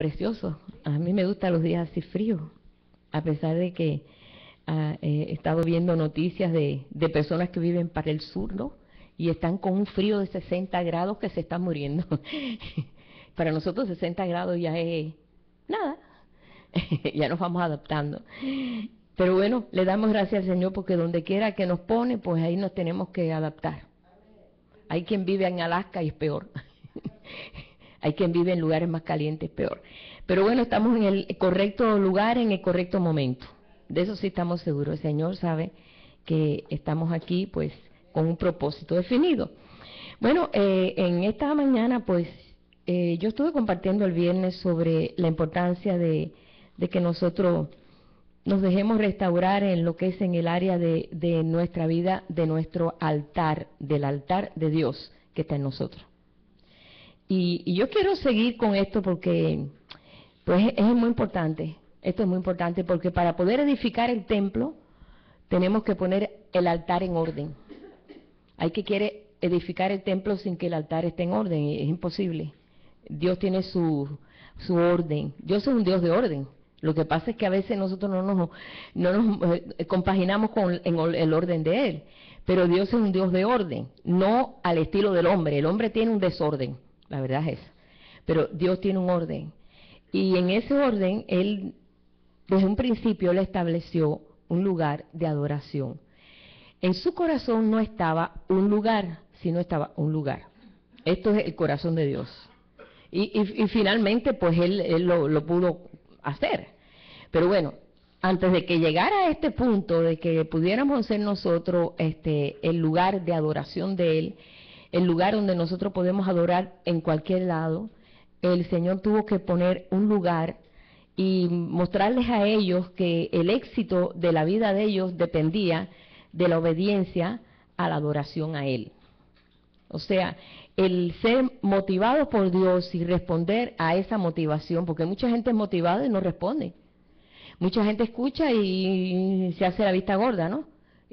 precioso. A mí me gustan los días así fríos, a pesar de que he estado viendo noticias de personas que viven para el sur, ¿no? Y están con un frío de 60 grados que se están muriendo. Para nosotros 60 grados ya es nada, ya nos vamos adaptando. Pero bueno, le damos gracias al Señor porque donde quiera que nos pone, pues ahí nos tenemos que adaptar. Hay quien vive en Alaska y es peor. Hay quien vive en lugares más calientes, peor. Pero bueno, estamos en el correcto lugar, en el correcto momento. De eso sí estamos seguros. El Señor sabe que estamos aquí, pues, con un propósito definido. Bueno, en esta mañana, pues, yo estuve compartiendo el viernes sobre la importancia de que nosotros nos dejemos restaurar en lo que es en el área de nuestra vida, de nuestro altar, del altar de Dios que está en nosotros. Y yo quiero seguir con esto porque pues es muy importante. Esto es muy importante porque para poder edificar el templo tenemos que poner el altar en orden. Hay que quiere edificar el templo sin que el altar esté en orden, es imposible. Dios tiene su orden. Dios es un Dios de orden. Lo que pasa es que a veces nosotros no nos compaginamos con el orden de Él. Pero Dios es un Dios de orden, no al estilo del hombre. El hombre tiene un desorden, la verdad es esa. Pero Dios tiene un orden. Y en ese orden, Él, desde un principio, Él estableció un lugar de adoración. En su corazón no estaba un lugar, sino estaba un lugar. Esto es el corazón de Dios. Y finalmente, pues, Él lo pudo hacer. Pero bueno, antes de que llegara a este punto de que pudiéramos ser nosotros el lugar de adoración de Él, el lugar donde nosotros podemos adorar en cualquier lado, el Señor tuvo que poner un lugar y mostrarles a ellos que el éxito de la vida de ellos dependía de la obediencia a la adoración a Él. O sea, el ser motivado por Dios y responder a esa motivación, porque mucha gente es motivada y no responde. Mucha gente escucha y se hace la vista gorda, ¿no?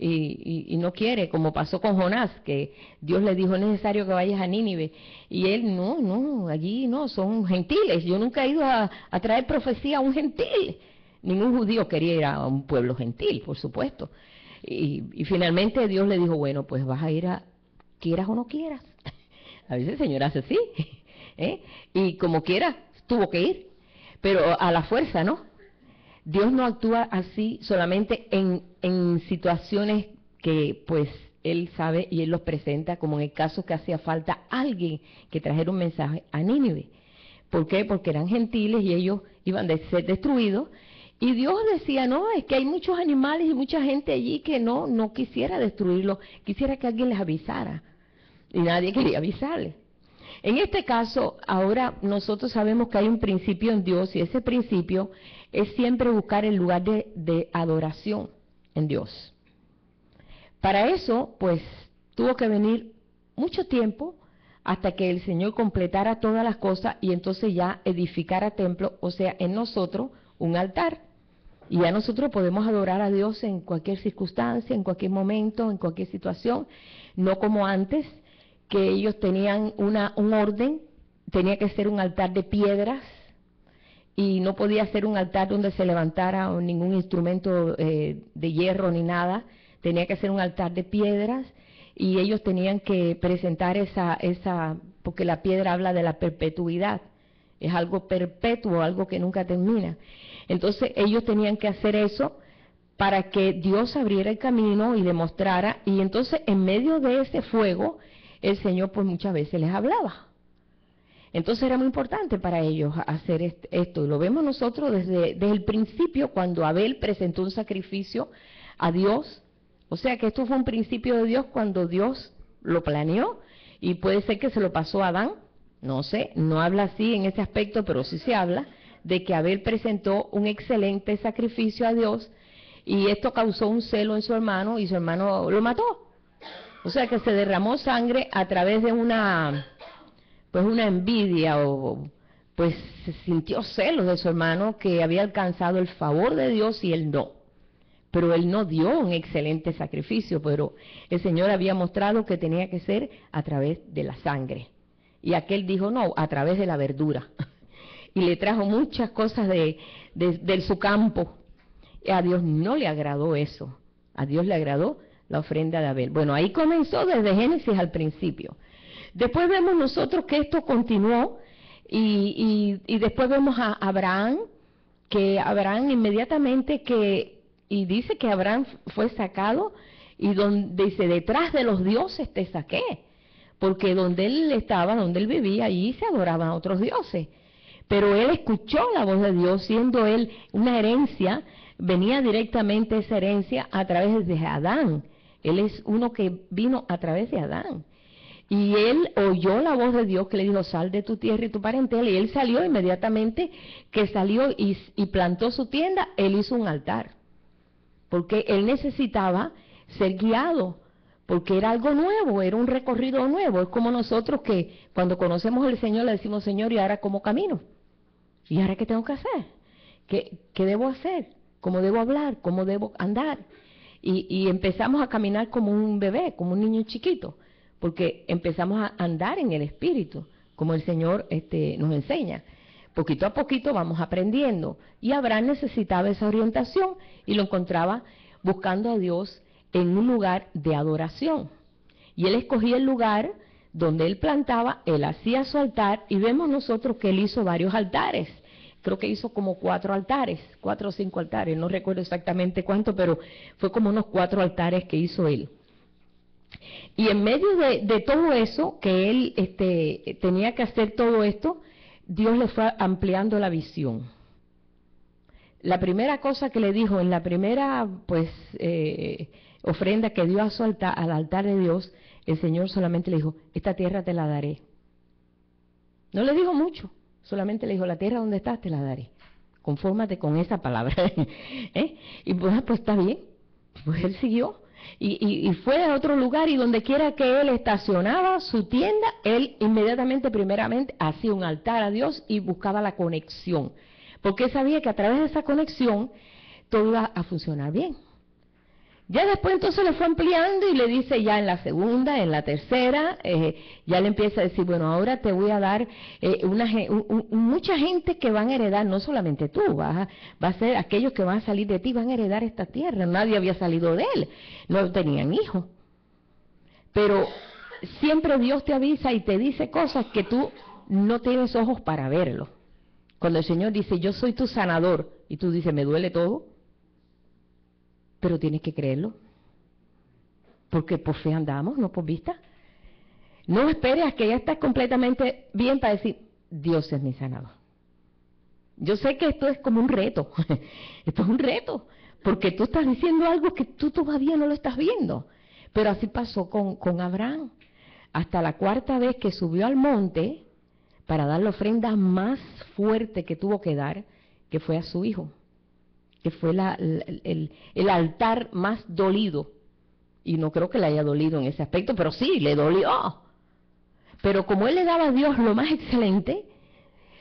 Y no quiere, como pasó con Jonás, que Dios le dijo, es necesario que vayas a Nínive. Y él, no, allí no, son gentiles. Yo nunca he ido a traer profecía a un gentil. Ningún judío quería ir a un pueblo gentil, por supuesto. Y finalmente Dios le dijo, bueno, pues vas a ir quieras o no quieras. A veces el Señor hace así, y como quiera, tuvo que ir, pero a la fuerza, ¿no? Dios no actúa así solamente en situaciones que pues Él sabe y Él los presenta, como en el caso que hacía falta alguien que trajera un mensaje a Nínive. ¿Por qué? Porque eran gentiles y ellos iban a ser destruidos. Y Dios decía, no, es que hay muchos animales y mucha gente allí que no quisiera destruirlos, quisiera que alguien les avisara. Y nadie quería avisarles. En este caso, ahora nosotros sabemos que hay un principio en Dios y ese principio es siempre buscar el lugar de adoración en Dios. Para eso, pues, tuvo que venir mucho tiempo hasta que el Señor completara todas las cosas y entonces ya edificara templo, o sea, en nosotros un altar. Y ya nosotros podemos adorar a Dios en cualquier circunstancia, en cualquier momento, en cualquier situación, no como antes, que ellos tenían un orden, tenía que ser un altar de piedras y no podía ser un altar donde se levantara ningún instrumento de hierro ni nada, tenía que ser un altar de piedras y ellos tenían que presentar porque la piedra habla de la perpetuidad, es algo perpetuo, algo que nunca termina. Entonces ellos tenían que hacer eso para que Dios abriera el camino y demostrara, y entonces en medio de ese fuego el Señor pues muchas veces les hablaba. Entonces era muy importante para ellos hacer esto. Y lo vemos nosotros desde el principio cuando Abel presentó un sacrificio a Dios. O sea que esto fue un principio de Dios cuando Dios lo planeó y puede ser que se lo pasó a Adán. No sé, no habla así en ese aspecto, pero sí se habla de que Abel presentó un excelente sacrificio a Dios y esto causó un celo en su hermano y su hermano lo mató. O sea que se derramó sangre a través de una envidia o pues se sintió celos de su hermano que había alcanzado el favor de Dios y él no. Pero él no dio un excelente sacrificio, pero el Señor había mostrado que tenía que ser a través de la sangre. Y aquel dijo, no, a través de la verdura. y le trajo muchas cosas de su campo. A Dios no le agradó eso. A Dios le agradó la ofrenda de Abel. Bueno, ahí comenzó desde Génesis al principio. Después vemos nosotros que esto continuó y después vemos a Abraham, que Abraham inmediatamente y dice que Abraham fue sacado y donde dice, detrás de los dioses te saqué, porque donde él estaba, donde él vivía, allí se adoraban a otros dioses. Pero él escuchó la voz de Dios, siendo él una herencia, venía directamente esa herencia a través de Adán. Él es uno que vino a través de Adán. Y él oyó la voz de Dios que le dijo, sal de tu tierra y tu parentela. Y él salió inmediatamente, que salió y plantó su tienda, él hizo un altar. Porque él necesitaba ser guiado, porque era algo nuevo, era un recorrido nuevo. Es como nosotros que cuando conocemos al Señor le decimos, Señor, ¿y ahora cómo camino? ¿Y ahora qué tengo que hacer? ¿Qué debo hacer? ¿Cómo debo hablar? ¿Cómo debo andar? Y empezamos a caminar como un bebé, como un niño chiquito, porque empezamos a andar en el Espíritu, como el Señor nos enseña. Poquito a poquito vamos aprendiendo. Y Abraham necesitaba esa orientación y lo encontraba buscando a Dios en un lugar de adoración. Y él escogía el lugar donde él plantaba, él hacía su altar, y vemos nosotros que él hizo varios altares. Creo que hizo como 4 altares, 4 o 5 altares, no recuerdo exactamente cuánto, pero fue como unos 4 altares que hizo él. Y en medio de todo eso, que él tenía que hacer todo esto, Dios le fue ampliando la visión. La primera cosa que le dijo en la primera ofrenda que dio a su altar, al altar de Dios, el Señor solamente le dijo, esta tierra te la daré. No le dijo mucho, solamente le dijo, la tierra donde estás te la daré. Confórmate con esa palabra. Y pues está bien. Pues él siguió. Y fue a otro lugar, y donde quiera que él estacionaba su tienda, él inmediatamente, primeramente, hacía un altar a Dios y buscaba la conexión. Porque él sabía que a través de esa conexión todo iba a funcionar bien. Ya después entonces le fue ampliando y le dice ya en la segunda, en la tercera, ya le empieza a decir, bueno, ahora te voy a dar mucha gente que van a heredar, no solamente tú, va a ser aquellos que van a salir de ti, van a heredar esta tierra. Nadie había salido de él, no tenían hijos. Pero siempre Dios te avisa y te dice cosas que tú no tienes ojos para verlo. Cuando el Señor dice, yo soy tu sanador, y tú dices, me duele todo, pero tienes que creerlo, porque por fe andamos, no por vista. No esperes a que ya estés completamente bien para decir, Dios es mi sanador. Yo sé que esto es como un reto, esto es un reto, porque tú estás diciendo algo que tú todavía no lo estás viendo. Pero así pasó con Abraham. Hasta la 4ª vez que subió al monte para dar la ofrenda más fuerte que tuvo que dar, que fue a su hijo, que fue el altar más dolido. Y no creo que le haya dolido en ese aspecto, pero sí, le dolió. Pero como él le daba a Dios lo más excelente,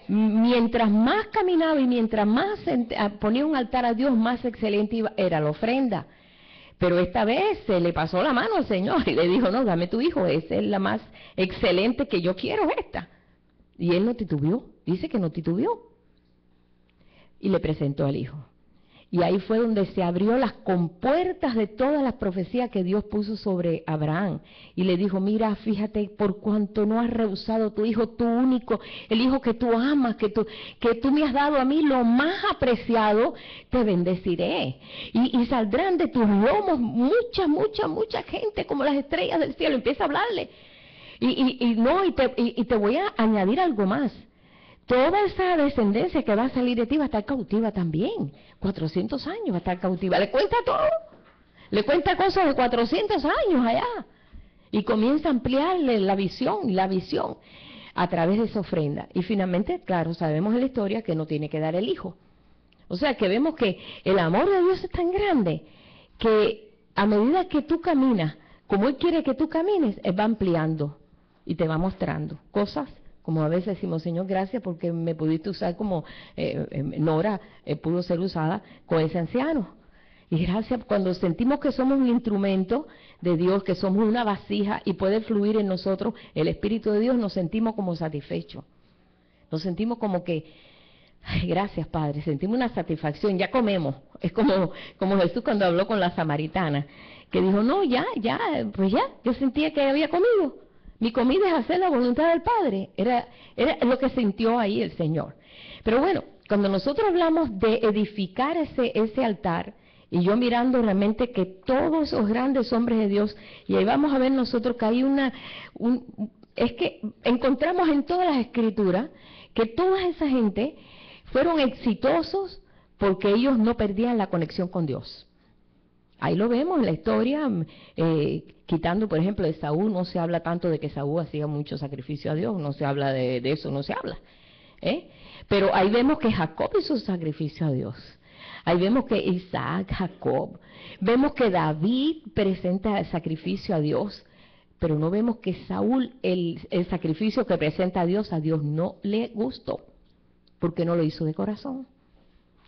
mientras más caminaba y mientras más ponía un altar a Dios, más excelente era la ofrenda. Pero esta vez se le pasó la mano al Señor y le dijo, no, dame tu hijo, esa es la más excelente que yo quiero, esta. Y él no titubeó, dice que no titubeó. Y le presentó al hijo. Y ahí fue donde se abrió las compuertas de todas las profecías que Dios puso sobre Abraham. Y le dijo, mira, fíjate, por cuanto no has rehusado tu hijo, tu único, el hijo que tú amas, que tú me has dado a mí, lo más apreciado, te bendeciré. Y saldrán de tus lomos mucha gente, como las estrellas del cielo. Empieza a hablarle. Y te voy a añadir algo más. Toda esa descendencia que va a salir de ti va a estar cautiva también. 400 años va a estar cautiva. Le cuenta todo. Le cuenta cosas de 400 años allá. Y comienza a ampliarle la visión a través de esa ofrenda. Y finalmente, claro, sabemos en la historia que no tiene que dar el hijo. O sea, que vemos que el amor de Dios es tan grande que a medida que tú caminas, como Él quiere que tú camines, Él va ampliando y te va mostrando cosas. Como a veces decimos, Señor, gracias porque me pudiste usar como Nora pudo ser usada con ese anciano. Y gracias cuando sentimos que somos un instrumento de Dios, que somos una vasija y puede fluir en nosotros el Espíritu de Dios, nos sentimos como satisfechos. Nos sentimos como que Ay, gracias, Padre, sentimos una satisfacción, ya comemos. Es como Jesús cuando habló con la samaritana, que dijo, no, pues ya, yo sentía que había comido. Mi comida es hacer la voluntad del Padre. Era lo que sintió ahí el Señor. Pero bueno, cuando nosotros hablamos de edificar ese altar, y yo mirando realmente que todos esos grandes hombres de Dios, y ahí vamos a ver nosotros que hay es que encontramos en todas las escrituras que toda esa gente fueron exitosos porque ellos no perdían la conexión con Dios. Ahí lo vemos en la historia, quitando por ejemplo de Saúl, no se habla tanto de que Saúl hacía mucho sacrificio a Dios, no se habla de eso, no se habla. Pero ahí vemos que Jacob hizo sacrificio a Dios. Ahí vemos que Isaac, Jacob, vemos que David presenta el sacrificio a Dios, pero no vemos que Saúl, el sacrificio que presenta a Dios no le gustó, porque no lo hizo de corazón.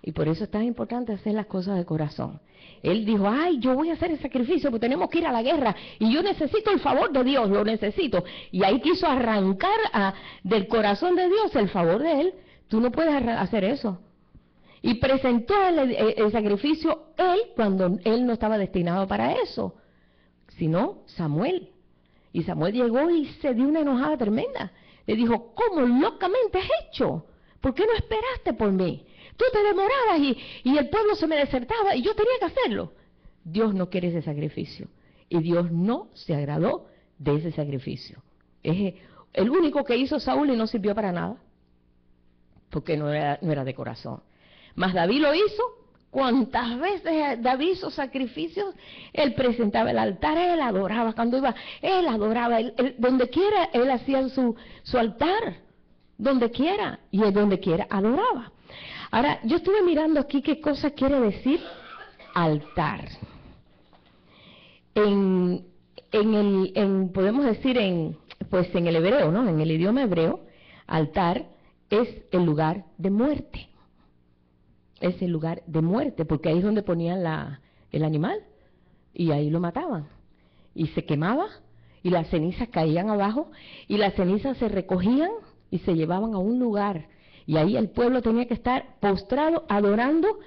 Y por eso es tan importante hacer las cosas de corazón. Él dijo, ay, yo voy a hacer el sacrificio, porque tenemos que ir a la guerra, y yo necesito el favor de Dios, lo necesito. Y ahí quiso arrancar del corazón de Dios el favor de Él. Tú no puedes hacer eso. Y presentó el sacrificio él cuando él no estaba destinado para eso, sino Samuel. Y Samuel llegó y se dio una enojada tremenda. Le dijo, ¿cómo locamente has hecho? ¿Por qué no esperaste por mí? Tú te demorabas y el pueblo se me desertaba y yo tenía que hacerlo. Dios no quiere ese sacrificio. Y Dios no se agradó de ese sacrificio. Es el único que hizo Saúl y no sirvió para nada, porque no era de corazón. Mas David lo hizo. ¿Cuántas veces David hizo sacrificios? Él presentaba el altar, él adoraba. Cuando iba, él adoraba. Donde quiera, él hacía su altar. Donde quiera. Y él donde quiera adoraba. Ahora, yo estuve mirando aquí qué cosa quiere decir altar. Podemos decir pues en el hebreo, ¿no? En el idioma hebreo, altar es el lugar de muerte. Es el lugar de muerte, porque ahí es donde ponían el animal, y ahí lo mataban, y se quemaba, y las cenizas caían abajo, y las cenizas se recogían y se llevaban a un lugar, y ahí el pueblo tenía que estar postrado, adorando,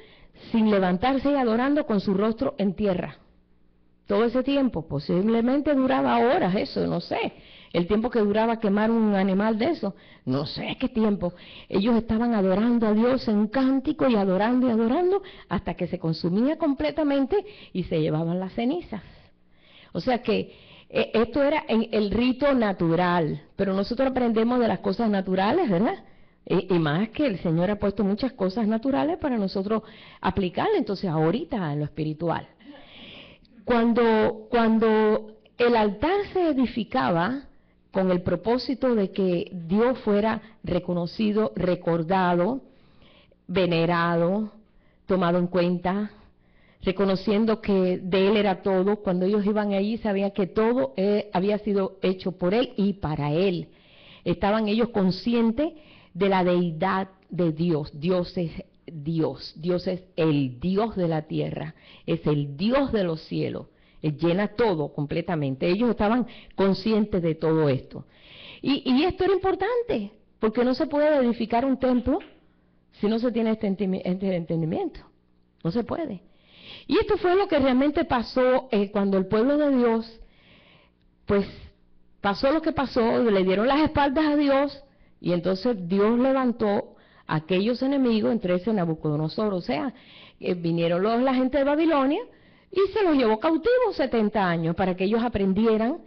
sin levantarse y adorando con su rostro en tierra. Todo ese tiempo, posiblemente duraba horas eso, no sé, el tiempo que duraba quemar un animal de eso, no sé qué tiempo. Ellos estaban adorando a Dios en cántico y adorando, hasta que se consumía completamente y se llevaban las cenizas. O sea que esto era el rito natural, pero nosotros aprendemos de las cosas naturales, ¿verdad? Y más que el Señor ha puesto muchas cosas naturales para nosotros aplicarle, entonces ahorita en lo espiritual. Cuando el altar se edificaba con el propósito de que Dios fuera reconocido, recordado, venerado, tomado en cuenta, reconociendo que de Él era todo, cuando ellos iban allí sabían que todo había sido hecho por Él y para Él. Estaban ellos conscientes de la deidad de Dios. Dios es Dios. Dios es el Dios de la tierra, es el Dios de los cielos. Él llena todo completamente. Ellos estaban conscientes de todo esto. Y esto era importante, porque no se puede edificar un templo si no se tiene este entendimiento. No se puede. Y esto fue lo que realmente pasó cuando el pueblo de Dios, pues pasó lo que pasó, le dieron las espaldas a Dios, y entonces Dios levantó a aquellos enemigos, entre ese Nabucodonosor, o sea, vinieron la gente de Babilonia, y se los llevó cautivos 70 años para que ellos aprendieran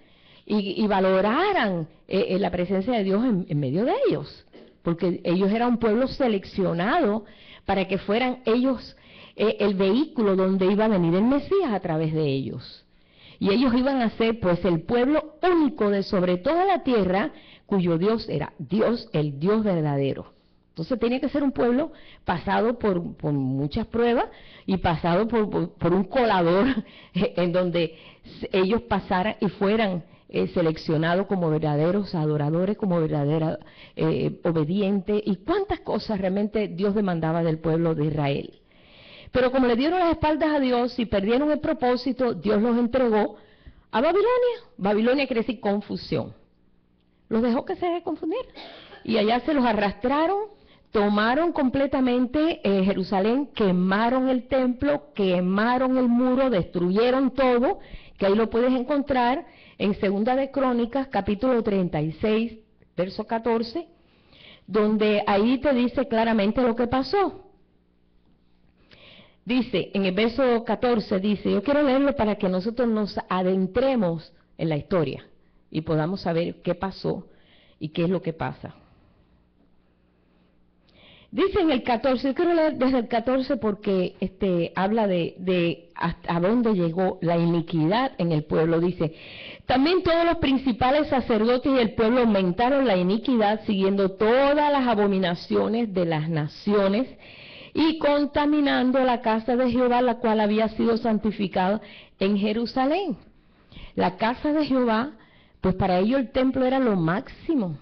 y valoraran la presencia de Dios en medio de ellos, porque ellos eran un pueblo seleccionado para que fueran ellos el vehículo donde iba a venir el Mesías a través de ellos. Y ellos iban a ser pues el pueblo único de sobre toda la tierra, cuyo Dios era Dios, el Dios verdadero. Entonces tenía que ser un pueblo pasado por muchas pruebas y pasado por un colador en donde ellos pasaran y fueran seleccionados como verdaderos adoradores, como verdaderos obedientes, y cuántas cosas realmente Dios demandaba del pueblo de Israel. Pero como le dieron las espaldas a Dios y perdieron el propósito, Dios los entregó a Babilonia. Babilonia quiere decir confusión. Los dejó que se confundieran. Y allá se los arrastraron tomaron completamente Jerusalén, quemaron el templo, quemaron el muro, destruyeron todo, que ahí lo puedes encontrar en Segunda de Crónicas, capítulo 36, verso 14, donde ahí te dice claramente lo que pasó. Dice, en el verso 14, dice, yo quiero leerlo para que nosotros nos adentremos en la historia y podamos saber qué pasó y qué es lo que pasa. Dice en el 14, yo quiero leer desde el 14 porque habla de hasta dónde llegó la iniquidad en el pueblo. Dice, también todos los principales sacerdotes y el pueblo aumentaron la iniquidad siguiendo todas las abominaciones de las naciones y contaminando la casa de Jehová, la cual había sido santificada en Jerusalén. La casa de Jehová, pues para ellos el templo era lo máximo.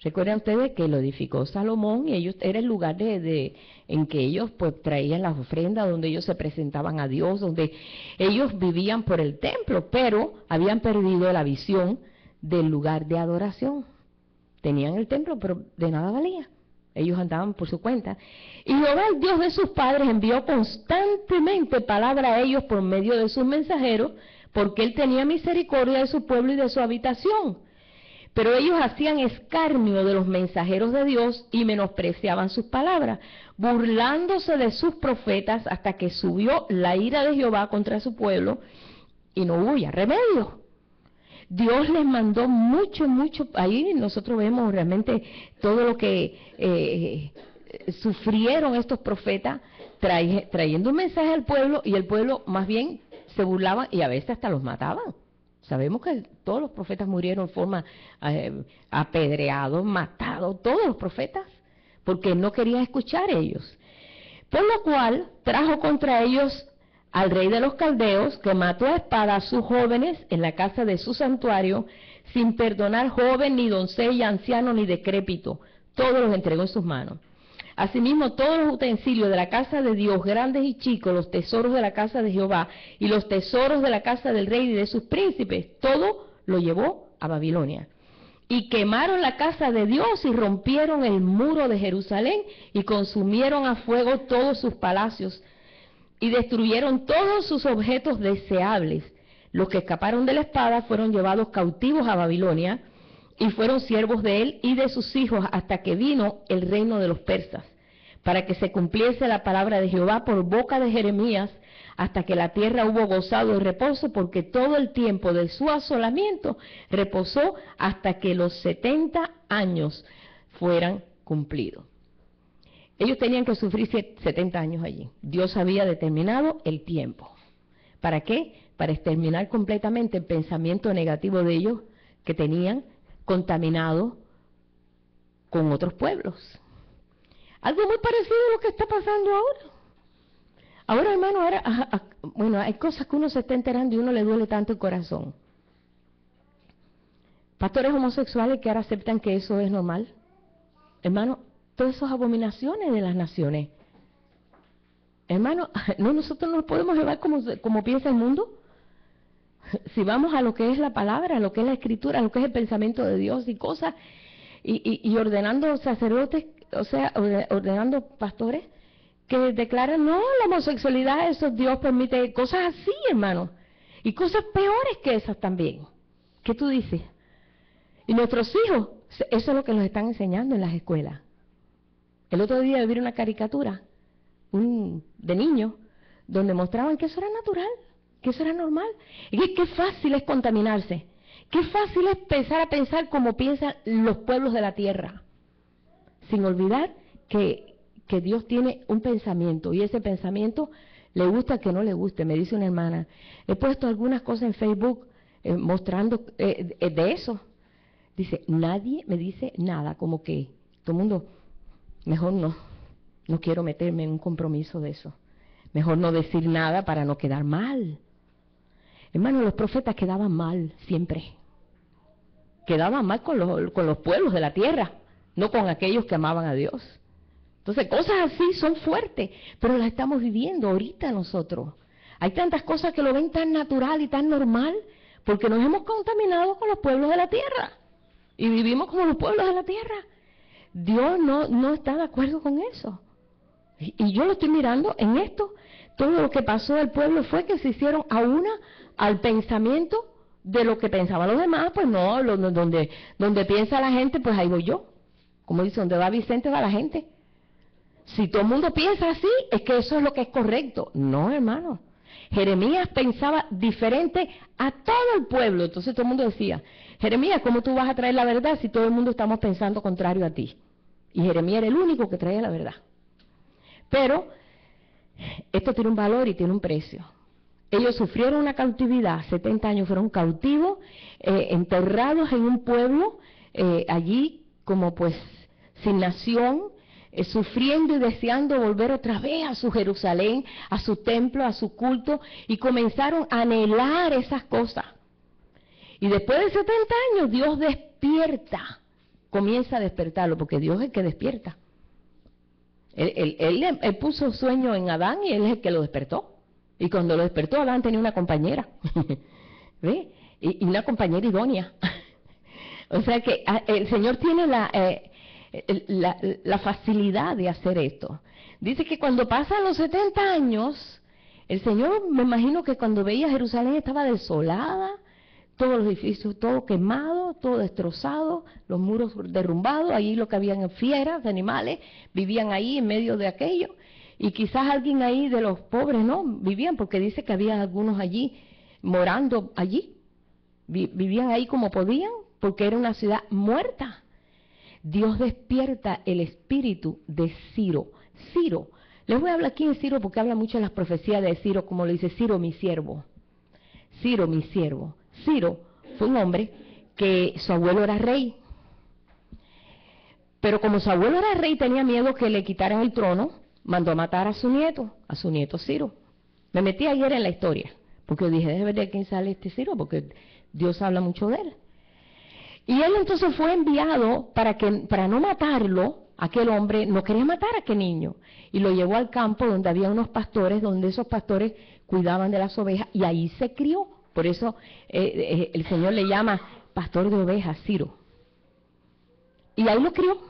Recuerden ustedes que lo edificó Salomón y ellos era el lugar en que ellos pues traían las ofrendas, donde ellos se presentaban a Dios, donde ellos vivían por el templo, pero habían perdido la visión del lugar de adoración. Tenían el templo, pero de nada valía. Ellos andaban por su cuenta. Y Jehová, el Dios de sus padres, envió constantemente palabra a ellos por medio de sus mensajeros, porque Él tenía misericordia de su pueblo y de su habitación. Pero ellos hacían escarnio de los mensajeros de Dios y menospreciaban sus palabras, burlándose de sus profetas hasta que subió la ira de Jehová contra su pueblo y no hubo ya remedio. Dios les mandó mucho, ahí nosotros vemos realmente todo lo que sufrieron estos profetas trayendo un mensaje al pueblo y el pueblo más bien se burlaba y a veces hasta los mataban. Sabemos que todos los profetas murieron en forma apedreados, matados, todos los profetas, porque no querían escuchar ellos. Por lo cual trajo contra ellos al rey de los caldeos, que mató a espada a sus jóvenes en la casa de su santuario, sin perdonar joven, ni doncella, anciano, ni decrépito. Todos los entregó en sus manos. Asimismo, todos los utensilios de la casa de Dios, grandes y chicos, los tesoros de la casa de Jehová y los tesoros de la casa del rey y de sus príncipes, todo lo llevó a Babilonia. Y quemaron la casa de Dios y rompieron el muro de Jerusalén y consumieron a fuego todos sus palacios y destruyeron todos sus objetos deseables. Los que escaparon de la espada fueron llevados cautivos a Babilonia y fueron siervos de él y de sus hijos hasta que vino el reino de los persas, para que se cumpliese la palabra de Jehová por boca de Jeremías, hasta que la tierra hubo gozado de reposo, porque todo el tiempo de su asolamiento reposó hasta que los 70 años fueran cumplidos. Ellos tenían que sufrir 70 años allí. Dios había determinado el tiempo. ¿Para qué? Para exterminar completamente el pensamiento negativo de ellos que tenían contaminado con otros pueblos. Algo muy parecido a lo que está pasando ahora. Ahora, hermano, bueno, hay cosas que uno se está enterando y uno le duele tanto el corazón. Pastores homosexuales que ahora aceptan que eso es normal. Hermano, todas esas abominaciones de las naciones. Hermano, no, nosotros no podemos llevar como piensa el mundo. Si vamos a lo que es la palabra, a lo que es la escritura, a lo que es el pensamiento de Dios y cosas, y ordenando sacerdotes, o sea, ordenando pastores que declaran, no, la homosexualidad, eso Dios permite, cosas así, hermano, y cosas peores que esas también. ¿Qué tú dices? Y nuestros hijos, eso es lo que nos están enseñando en las escuelas. El otro día vi una caricatura de niños donde mostraban que eso era natural, que eso era normal. Y qué fácil es contaminarse. Qué fácil es empezar a pensar como piensan los pueblos de la tierra. Sin olvidar que Dios tiene un pensamiento y ese pensamiento le gusta que no le guste. Me dice una hermana, he puesto algunas cosas en Facebook mostrando de eso. Dice, nadie me dice nada, como que todo el mundo, mejor no quiero meterme en un compromiso de eso. Mejor no decir nada para no quedar mal. Hermano, los profetas quedaban mal siempre. Quedaban mal con los pueblos de la tierra, no con aquellos que amaban a Dios. Entonces, cosas así son fuertes, pero las estamos viviendo ahorita nosotros. Hay tantas cosas que lo ven tan natural y tan normal, porque nos hemos contaminado con los pueblos de la tierra. Y vivimos como los pueblos de la tierra. Dios no está de acuerdo con eso. Y yo lo estoy mirando en esto. Todo lo que pasó del pueblo fue que se hicieron a una al pensamiento de lo que pensaban los demás. Pues no, donde piensa la gente, pues ahí voy yo. Como dice, donde va Vicente va la gente. Si todo el mundo piensa así, es que eso es lo que es correcto. No, hermano. Jeremías pensaba diferente a todo el pueblo. Entonces todo el mundo decía, Jeremías, ¿cómo tú vas a traer la verdad si todo el mundo estamos pensando contrario a ti? Y Jeremías era el único que traía la verdad. Pero esto tiene un valor y tiene un precio. Ellos sufrieron una cautividad, 70 años fueron cautivos, enterrados en un pueblo, allí como pues sin nación, sufriendo y deseando volver otra vez a su Jerusalén, a su templo, a su culto, y comenzaron a anhelar esas cosas. Y después de 70 años Dios despierta, comienza a despertarlo, porque Dios es el que despierta. Él puso sueño en Adán y él es el que lo despertó. Y cuando lo despertó, Adán tenía una compañera, ¿ve? Y una compañera idónea. O sea que el Señor tiene la facilidad de hacer esto. Dice que cuando pasan los 70 años, el Señor, me imagino que cuando veía Jerusalén estaba desolada, todos los edificios, todo quemado, todo destrozado, los muros derrumbados, allí lo que habían fieras, animales, vivían ahí en medio de aquello, y quizás alguien ahí de los pobres, ¿no? Vivían, porque dice que había algunos allí, morando allí, vivían ahí como podían, porque era una ciudad muerta. Dios despierta el espíritu de Ciro. Ciro, les voy a hablar aquí en Ciro porque habla mucho de las profecías de Ciro, como le dice Ciro mi siervo. Ciro mi siervo. Ciro fue un hombre que su abuelo era rey, pero como su abuelo era rey tenía miedo que le quitaran el trono, mandó a matar a su nieto Ciro. Me metí ayer en la historia, porque yo dije, déjame ver de quién sale este Ciro, porque Dios habla mucho de él. Y él entonces fue enviado para no matarlo, aquel hombre no quería matar a aquel niño, y lo llevó al campo donde había unos pastores, donde esos pastores cuidaban de las ovejas, y ahí se crió. Por eso el Señor le llama pastor de ovejas, Ciro. Y ahí lo crió,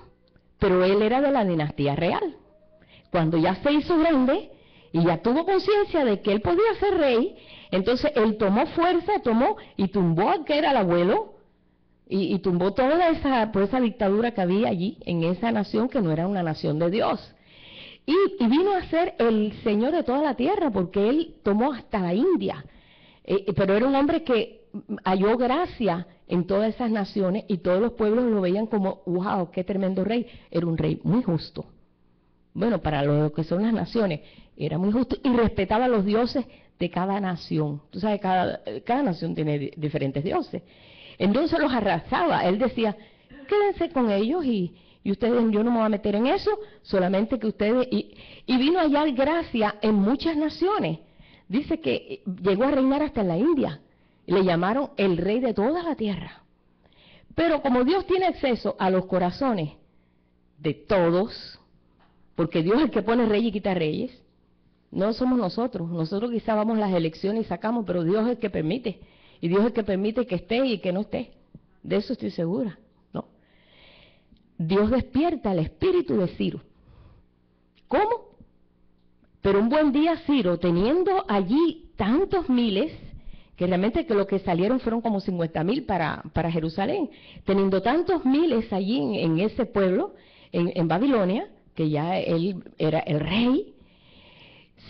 pero él era de la dinastía real. Cuando ya se hizo grande y ya tuvo conciencia de que él podía ser rey, entonces él tomó fuerza, y tumbó al que era el abuelo, y tumbó toda esa dictadura que había allí, en esa nación que no era una nación de Dios. Y vino a ser el Señor de toda la tierra, porque él tomó hasta la India. Pero era un hombre que halló gracia en todas esas naciones y todos los pueblos lo veían como, wow, qué tremendo rey. Era un rey muy justo. Bueno, para lo que son las naciones, era muy justo y respetaba a los dioses de cada nación. Tú sabes, cada nación tiene diferentes dioses. Entonces los arrasaba. Él decía, quédense con ellos y ustedes, yo no me voy a meter en eso, solamente que ustedes... Y vino a hallar gracia en muchas naciones. Dice que llegó a reinar hasta en la India. Le llamaron el rey de toda la tierra. Pero como Dios tiene acceso a los corazones de todos, porque Dios es el que pone rey y quita reyes, no somos nosotros. Nosotros quizá vamos a las elecciones y sacamos, pero Dios es el que permite. Y Dios es el que permite que esté y que no esté. De eso estoy segura, ¿no? Dios despierta el espíritu de Ciro. ¿Cómo? Pero un buen día Ciro, teniendo allí tantos miles, que realmente que lo que salieron fueron como 50,000 para Jerusalén, teniendo tantos miles allí en ese pueblo, en Babilonia, que ya él era el rey,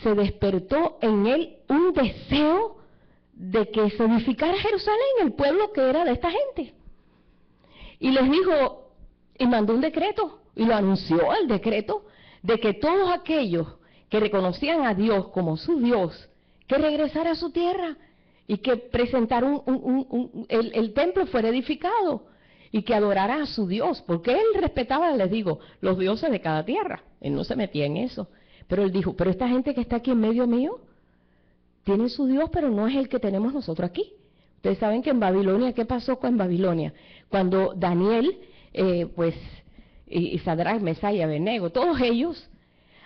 se despertó en él un deseo de que se edificara Jerusalén, el pueblo que era de esta gente. Y les dijo, y mandó un decreto, y lo anunció el decreto, de que todos aquellos que reconocían a Dios como su Dios, que regresara a su tierra y que presentara el templo fuera edificado y que adorara a su Dios, porque él respetaba, les digo, los dioses de cada tierra, él no se metía en eso, pero él dijo, pero esta gente que está aquí en medio mío, tiene su Dios, pero no es el que tenemos nosotros aquí. Ustedes saben que en Babilonia, ¿qué pasó con Babilonia? Cuando Daniel, y Sadrach, Mesach y Abednego, todos ellos,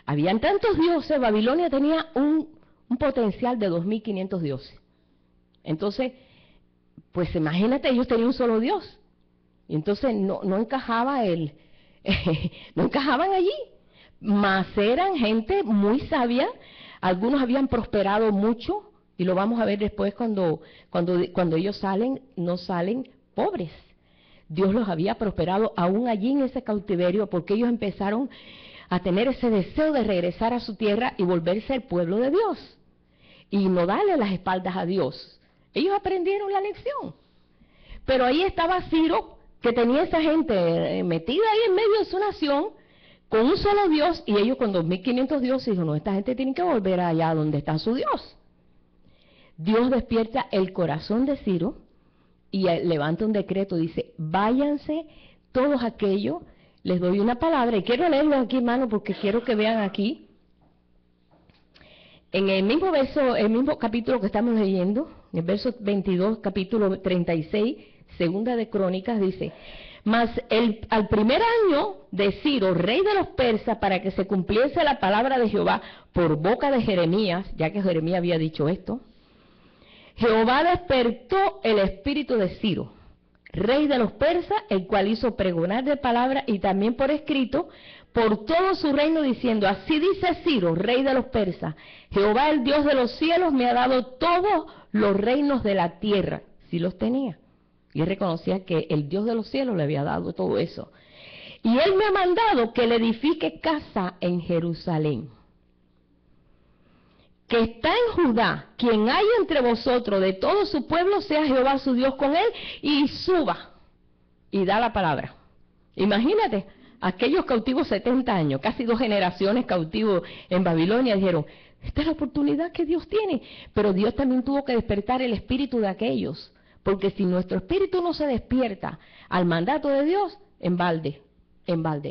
habían tantos dioses, Babilonia tenía un potencial de 2.500 dioses. Entonces, pues imagínate, ellos tenían un solo Dios. Y entonces no encajaba no encajaban allí, mas eran gente muy sabia, algunos habían prosperado mucho, y lo vamos a ver después cuando ellos salen, no salen pobres. Dios los había prosperado aún allí en ese cautiverio, porque ellos empezaron a tener ese deseo de regresar a su tierra y volverse el pueblo de Dios, y no darle las espaldas a Dios. Ellos aprendieron la lección. Pero ahí estaba Ciro, que tenía esa gente metida ahí en medio de su nación, con un solo Dios, y ellos con 2.500 dioses, dijo, no, esta gente tiene que volver allá donde está su Dios. Dios despierta el corazón de Ciro, y levanta un decreto, dice, váyanse todos aquellos, les doy una palabra, y quiero leerlo aquí, hermano, porque quiero que vean aquí, en el mismo verso, el mismo capítulo que estamos leyendo, en el verso 22, capítulo 36, segunda de Crónicas, dice, mas al primer año de Ciro, rey de los persas, para que se cumpliese la palabra de Jehová por boca de Jeremías, ya que Jeremías había dicho esto, Jehová despertó el espíritu de Ciro, rey de los persas, el cual hizo pregonar de palabra y también por escrito por todo su reino, diciendo, así dice Ciro, rey de los persas, Jehová el Dios de los cielos me ha dado todos los reinos de la tierra. Sí los tenía. Y él reconocía que el Dios de los cielos le había dado todo eso. Y él me ha mandado que le edifique casa en Jerusalén, que está en Judá, quien haya entre vosotros de todo su pueblo, sea Jehová su Dios con él, y suba, y da la palabra. Imagínate, aquellos cautivos 70 años, casi 2 generaciones cautivos en Babilonia, dijeron, esta es la oportunidad que Dios tiene, pero Dios también tuvo que despertar el espíritu de aquellos, porque si nuestro espíritu no se despierta al mandato de Dios, en balde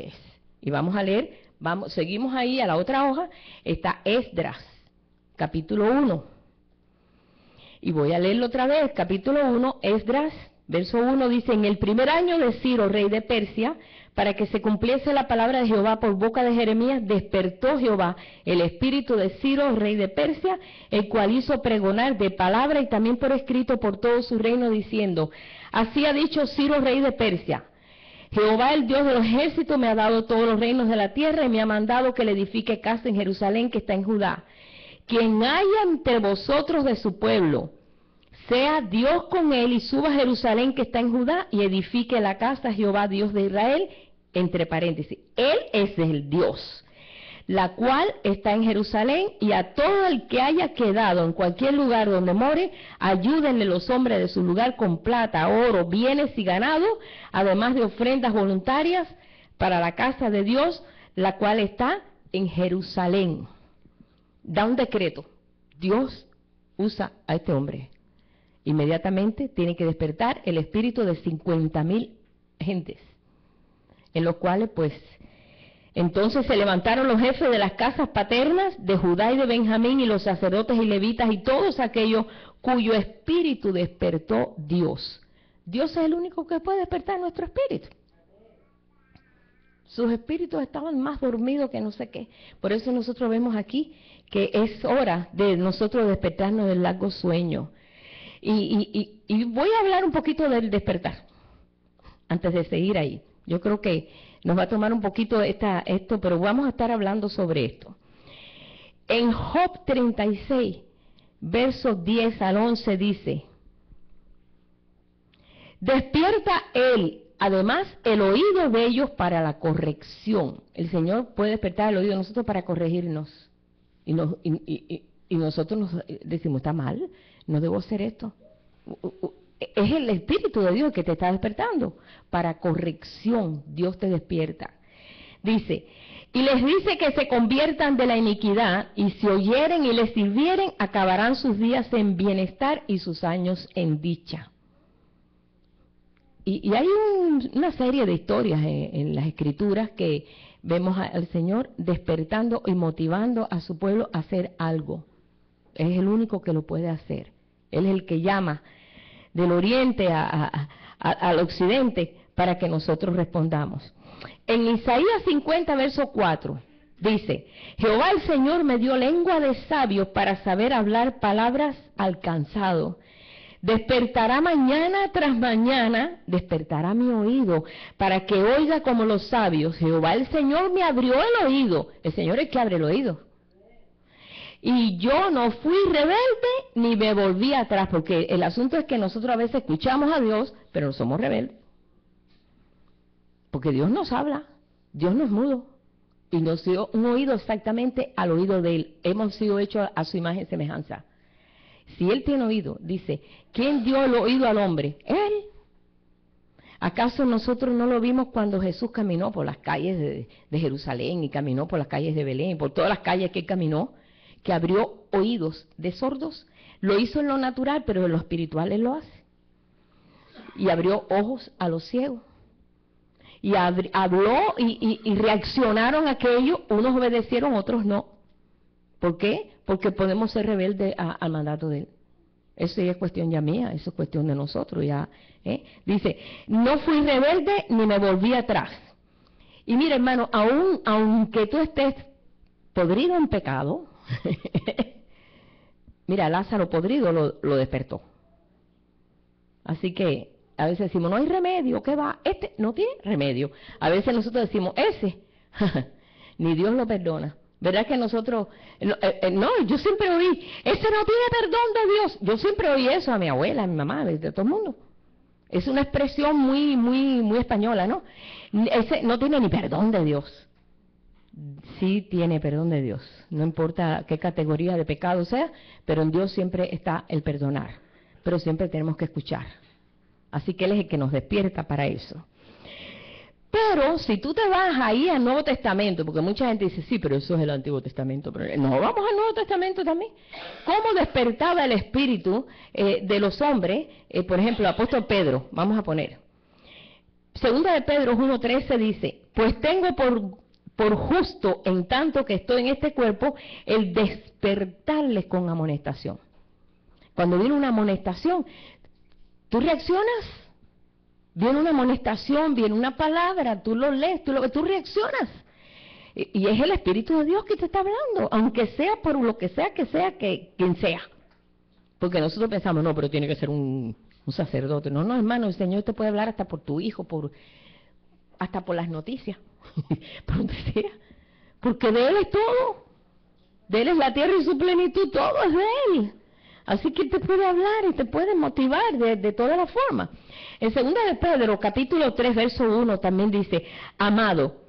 es. Y vamos a leer, seguimos ahí a la otra hoja, está Esdras, capítulo 1. Y voy a leerlo otra vez, capítulo 1, Esdras, verso 1, dice, en el primer año de Ciro, rey de Persia, para que se cumpliese la palabra de Jehová por boca de Jeremías, despertó Jehová el espíritu de Ciro, rey de Persia, el cual hizo pregonar de palabra y también por escrito por todo su reino, diciendo, así ha dicho Ciro, rey de Persia, Jehová el Dios de los ejércitos me ha dado todos los reinos de la tierra y me ha mandado que le edifique casa en Jerusalén que está en Judá. Quien haya entre vosotros de su pueblo, sea Dios con él y suba a Jerusalén que está en Judá y edifique la casa a Jehová Dios de Israel, entre paréntesis, él es el Dios, la cual está en Jerusalén, y a todo el que haya quedado en cualquier lugar donde more, ayúdenle los hombres de su lugar con plata, oro, bienes y ganado, además de ofrendas voluntarias para la casa de Dios, la cual está en Jerusalén. Da un decreto, Dios usa a este hombre. Inmediatamente tiene que despertar el espíritu de 50,000 gentes, en los cuales pues entonces se levantaron los jefes de las casas paternas de Judá y de Benjamín y los sacerdotes y levitas y todos aquellos cuyo espíritu despertó Dios. Dios es el único que puede despertar nuestro espíritu. Sus espíritus estaban más dormidos que no sé qué. Por eso nosotros vemos aquí que es hora de nosotros despertarnos del largo sueño. Y voy a hablar un poquito del despertar, antes de seguir ahí. Yo creo que nos va a tomar un poquito esto, pero vamos a estar hablando sobre esto. En Job 36, versos 10 al 11 dice, despierta él, además, el oído de ellos para la corrección. El Señor puede despertar el oído de nosotros para corregirnos. Y nosotros nos decimos, está mal, no debo hacer esto. Es el Espíritu de Dios que te está despertando. Para corrección, Dios te despierta. Dice, y les dice que se conviertan de la iniquidad, y si oyeren y les sirvieren, acabarán sus días en bienestar y sus años en dicha. Y hay una serie de historias en las Escrituras que vemos al Señor despertando y motivando a su pueblo a hacer algo. Es el único que lo puede hacer. Él es el que llama del oriente al occidente para que nosotros respondamos. En Isaías 50, verso 4, dice, Jehová el Señor me dio lengua de sabios para saber hablar palabras al cansado, despertará mañana tras mañana, despertará mi oído, para que oiga como los sabios. Jehová el Señor me abrió el oído. El Señor es el que abre el oído. Y yo no fui rebelde ni me volví atrás, porque el asunto es que nosotros a veces escuchamos a Dios, pero no somos rebeldes. Porque Dios nos habla, Dios no es mudo. Y nos dio un oído exactamente al oído de Él. Hemos sido hechos a su imagen y semejanza. Si Él tiene oído, dice, ¿quién dio el oído al hombre? Él. ¿Acaso nosotros no lo vimos cuando Jesús caminó por las calles de Jerusalén y caminó por las calles de Belén, por todas las calles que Él caminó? Que abrió oídos de sordos. Lo hizo en lo natural, pero en lo espiritual Él lo hace. Y abrió ojos a los ciegos. Y habló y reaccionaron a aquello. Unos obedecieron, otros no. ¿Por qué? Porque podemos ser rebeldes al mandato de Él. Eso ya es cuestión ya mía, eso es cuestión de nosotros. Ya, Dice, no fui rebelde ni me volví atrás. Y mira, hermano, aunque tú estés podrido en pecado, mira, Lázaro podrido lo despertó. Así que a veces decimos, no hay remedio, ¿qué va? Este no tiene remedio. A veces nosotros decimos, ese, ni Dios lo perdona. ¿Verdad que nosotros, no, yo siempre oí, ese no tiene perdón de Dios? Yo siempre oí eso a mi abuela, a mi mamá, de todo el mundo. Es una expresión muy española, ¿no? Ese no tiene ni perdón de Dios. Sí tiene perdón de Dios, no importa qué categoría de pecado sea, pero en Dios siempre está el perdonar, pero siempre tenemos que escuchar. Así que Él es el que nos despierta para eso. Pero si tú te vas ahí al Nuevo Testamento, porque mucha gente dice, sí, pero eso es el Antiguo Testamento, pero no, vamos al Nuevo Testamento también. ¿Cómo despertaba el espíritu de los hombres? Por ejemplo, el apóstol Pedro, vamos a poner. Segunda de Pedro 1:13 dice, pues tengo por justo, en tanto que estoy en este cuerpo, el despertarles con amonestación. Cuando viene una amonestación, ¿tú reaccionas? Viene una amonestación, viene una palabra, tú lo lees, tú reaccionas. Y es el Espíritu de Dios que te está hablando, aunque sea por lo que sea quien sea. Porque nosotros pensamos, no, pero tiene que ser un sacerdote. No, hermano, el Señor te puede hablar hasta por tu hijo, hasta por las noticias, por donde sea. Porque de Él es todo. De Él es la tierra y su plenitud, todo es de Él. Así que te puede hablar y te puede motivar de todas las formas. En 2 de Pedro, capítulo 3, verso 1, también dice, amado,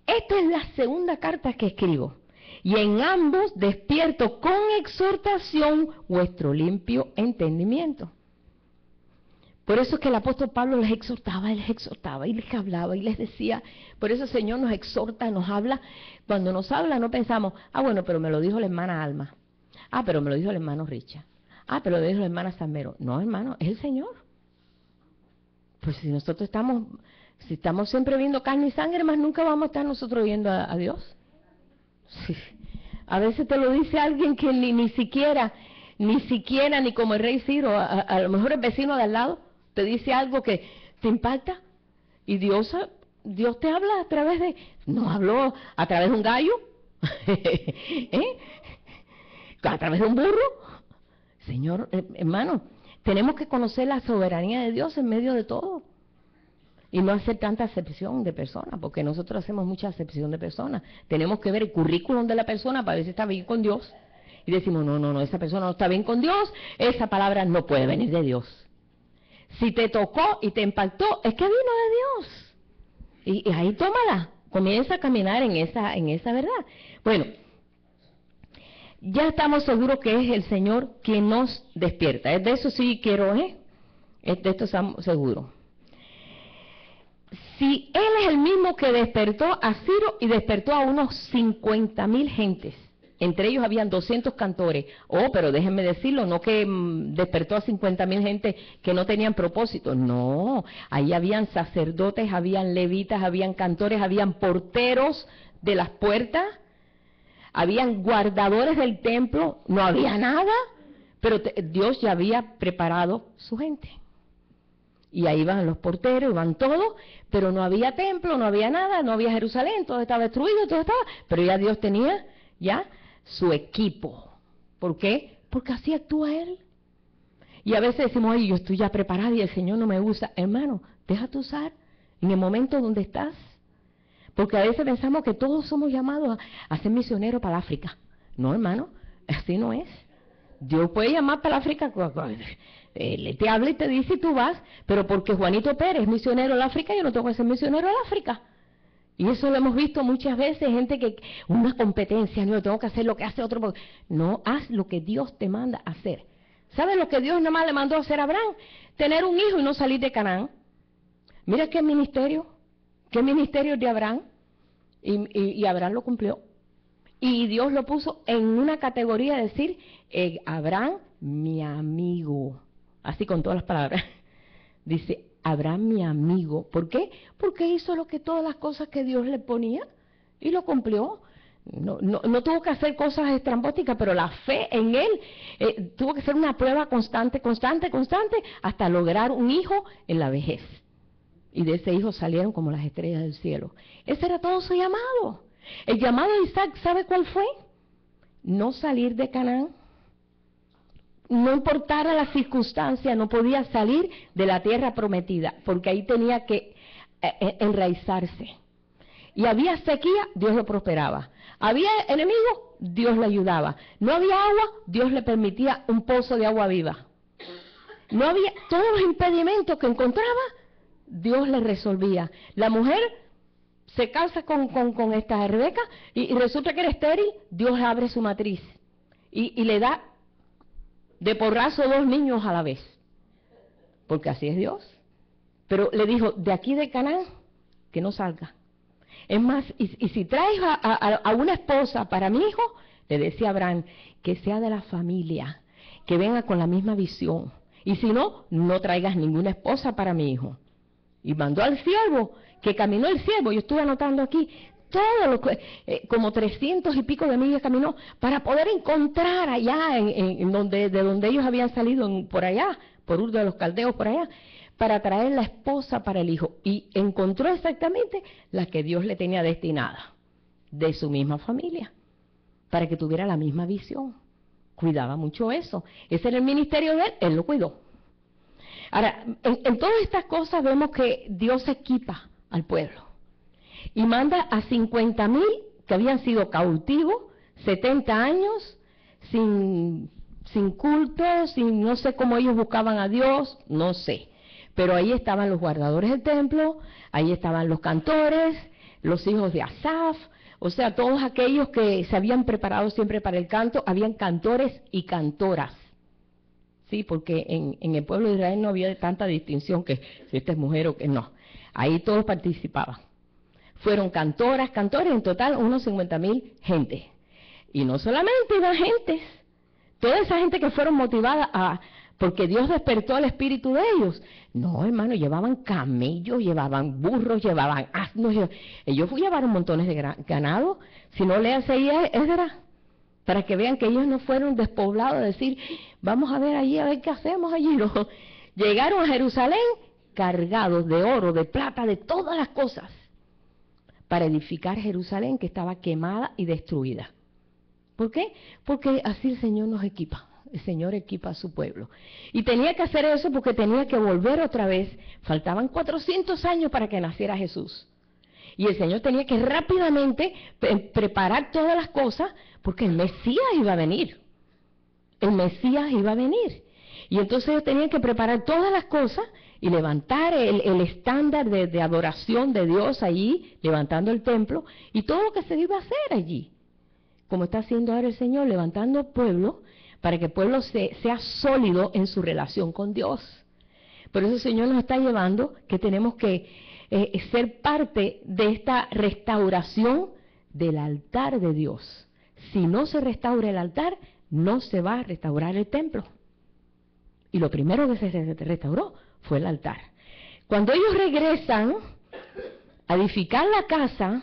esta es la segunda carta que escribo, y en ambos despierto con exhortación vuestro limpio entendimiento. Por eso es que el apóstol Pablo les exhortaba y les hablaba y les decía, por eso el Señor nos exhorta, nos habla. Cuando nos habla no pensamos, bueno, pero me lo dijo la hermana Alma, pero me lo dijo el hermano Richard, pero lo dijo la hermana Samero. No, hermano, es el Señor. Pues si nosotros estamos siempre viendo carne y sangre, más nunca vamos a estar nosotros viendo a Dios. Sí. A veces te lo dice alguien que ni siquiera, ni como el rey Ciro, a lo mejor el vecino de al lado, te dice algo que te impacta, y Dios te habla a través de, no habló a través de un gallo, a través de un burro. Señor, hermano, tenemos que conocer la soberanía de Dios en medio de todo. Y no hacer tanta acepción de personas, porque nosotros hacemos mucha acepción de personas. Tenemos que ver el currículum de la persona para ver si está bien con Dios. Y decimos, no, esa persona no está bien con Dios, esa palabra no puede venir de Dios. Si te tocó y te impactó, es que vino de Dios. Y ahí tómala, comienza a caminar en esa verdad. Bueno, ya estamos seguros que es el Señor quien nos despierta. De eso sí quiero, de esto estamos seguros. Si Él es el mismo que despertó a Ciro y despertó a unos 50,000 gentes, entre ellos habían 200 cantores, pero déjenme decirlo, no que despertó a 50,000 gente que no tenían propósito, no, ahí habían sacerdotes, habían levitas, habían cantores, habían porteros de las puertas, habían guardadores del templo, no había nada, pero Dios ya había preparado su gente. Y ahí van los porteros, iban todos, pero no había templo, no había nada, no había Jerusalén, todo estaba destruido, pero ya Dios tenía ya su equipo. ¿Por qué? Porque así actúa Él. Y a veces decimos, ay, yo estoy ya preparada y el Señor no me usa. Hermano, déjate usar en el momento donde estás. Porque a veces pensamos que todos somos llamados a ser misioneros para África. No, hermano, así no es. Dios puede llamar para África, Él te habla y te dice y tú vas, pero porque Juanito Pérez es misionero en África, yo no tengo que ser misionero en África. Y eso lo hemos visto muchas veces, gente que, una competencia, no, tengo que hacer lo que hace otro. No, haz lo que Dios te manda a hacer. ¿Sabes lo que Dios nada más le mandó a hacer a Abraham? Tener un hijo y no salir de Canaán. Mira qué ministerio de Abraham. Y Abraham lo cumplió. Y Dios lo puso en una categoría de decir, Abraham, mi amigo. Así con todas las palabras. Dice, Abraham, mi amigo. ¿Por qué? Porque hizo lo que todas las cosas que Dios le ponía y lo cumplió. No tuvo que hacer cosas estrambóticas, pero la fe en él tuvo que ser una prueba constante, hasta lograr un hijo en la vejez. Y de ese hijo salieron como las estrellas del cielo. Ese era todo su llamado. El llamado de Isaac, ¿sabe cuál fue? No salir de Canaán. No importara la circunstancia, no podía salir de la tierra prometida, porque ahí tenía que enraizarse. Y había sequía, Dios lo prosperaba. Había enemigos, Dios le ayudaba. No había agua, Dios le permitía un pozo de agua viva. No había, todos los impedimentos que encontraba, Dios le resolvía. La mujer se casa con esta Rebeca y resulta que era estéril, Dios abre su matriz y le da de porrazo 2 niños a la vez, porque así es Dios. Pero le dijo, de aquí de Canaán, que no salga. Es más, y si traes a una esposa para mi hijo, le decía a Abraham, que sea de la familia, que venga con la misma visión. Y si no, no traigas ninguna esposa para mi hijo. Y mandó al siervo, que caminó el siervo, yo estuve anotando aquí, como 300 y pico de millas caminó, para poder encontrar allá, de donde ellos habían salido, por allá, por Ur de los Caldeos, por allá, para traer la esposa para el hijo. Y encontró exactamente la que Dios le tenía destinada, de su misma familia, para que tuviera la misma visión. Cuidaba mucho eso. Ese era el ministerio de él lo cuidó. Ahora, en todas estas cosas vemos que Dios equipa al pueblo y manda a 50,000 que habían sido cautivos, 70 años, sin culto, no sé cómo ellos buscaban a Dios, no sé. Pero ahí estaban los guardadores del templo, ahí estaban los cantores, los hijos de Asaf, o sea, todos aquellos que se habían preparado siempre para el canto, habían cantores y cantoras. Sí, porque en el pueblo de Israel no había tanta distinción que si esta es mujer o que no. Ahí todos participaban. Fueron cantores, en total unos 50,000 gente. Y no solamente iban gentes, toda esa gente que fueron motivadas porque Dios despertó el espíritu de ellos. No, hermano, llevaban camellos, llevaban burros, llevaban asnos. Ellos llevaron montones de ganado. Si no, léanse ahí Esdras, para que vean que ellos no fueron despoblados, decir, vamos a ver allí, a ver qué hacemos allí. No. Llegaron a Jerusalén cargados de oro, de plata, de todas las cosas, para edificar Jerusalén, que estaba quemada y destruida. ¿Por qué? Porque así el Señor nos equipa. El Señor equipa a su pueblo. Y tenía que hacer eso porque tenía que volver otra vez. Faltaban 400 años para que naciera Jesús. Y el Señor tenía que rápidamente preparar todas las cosas porque el Mesías iba a venir. El Mesías iba a venir. Y entonces ellos tenían que preparar todas las cosas y levantar el estándar de adoración de Dios allí, levantando el templo y todo lo que se iba a hacer allí. Como está haciendo ahora el Señor, levantando el pueblo para que el pueblo sea sólido en su relación con Dios. Por eso el Señor nos está llevando que tenemos que ser parte de esta restauración del altar de Dios. Si no se restaura el altar, no se va a restaurar el templo. Y lo primero que se restauró fue el altar. Cuando ellos regresan a edificar la casa,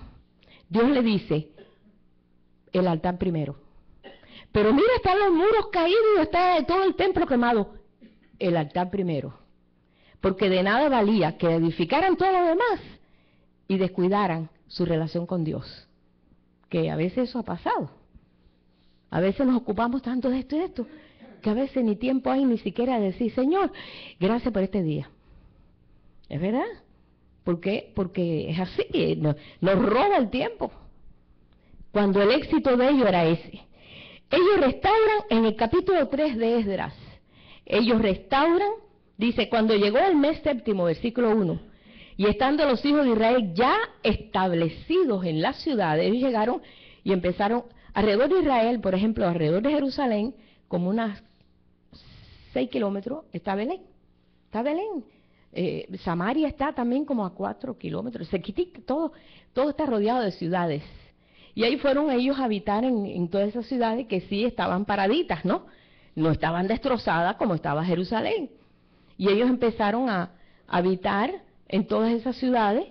Dios le dice, el altar primero. Pero mira, están los muros caídos y está todo el templo quemado. El altar primero. Porque de nada valía que edificaran todo lo demás y descuidaran su relación con Dios. Que a veces eso ha pasado. A veces nos ocupamos tanto de esto y de esto que a veces ni tiempo hay ni siquiera de decir, Señor, gracias por este día. ¿Es verdad? ¿Por qué? Porque es así, nos roba el tiempo. Cuando el éxito de ellos era ese. Ellos restauran en el capítulo 3 de Esdras. Ellos restauran, dice, cuando llegó el mes séptimo, versículo 1, y estando los hijos de Israel ya establecidos en la ciudad, ellos llegaron y empezaron, alrededor de Israel, por ejemplo, alrededor de Jerusalén, como unas 6 kilómetros, está Belén. Está Belén. Samaria está también como a 4 kilómetros. Todo está rodeado de ciudades. Y ahí fueron ellos a habitar en todas esas ciudades que sí estaban paraditas, ¿no? No estaban destrozadas como estaba Jerusalén. Y ellos empezaron a habitar en todas esas ciudades,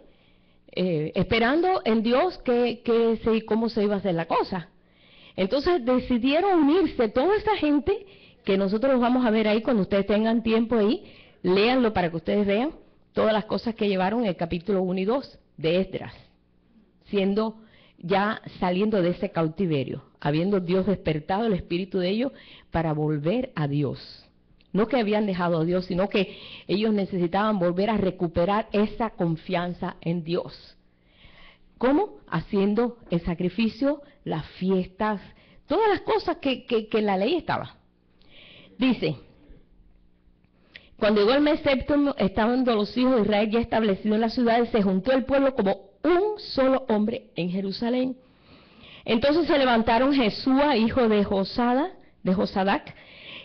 esperando en Dios cómo se iba a hacer la cosa. Entonces decidieron unirse toda esa gente, que nosotros los vamos a ver ahí cuando ustedes tengan tiempo ahí, léanlo para que ustedes vean todas las cosas que llevaron en el capítulo 1 y 2 de Esdras, ya saliendo de ese cautiverio, habiendo Dios despertado el espíritu de ellos para volver a Dios. No que habían dejado a Dios, sino que ellos necesitaban volver a recuperar esa confianza en Dios. ¿Cómo? Haciendo el sacrificio, las fiestas, todas las cosas que en la ley estaba. Dice, cuando llegó el mes séptimo, estando los hijos de Israel ya establecidos en las ciudades, se juntó el pueblo como un solo hombre en Jerusalén. Entonces se levantaron Jesúa, hijo de Josadac,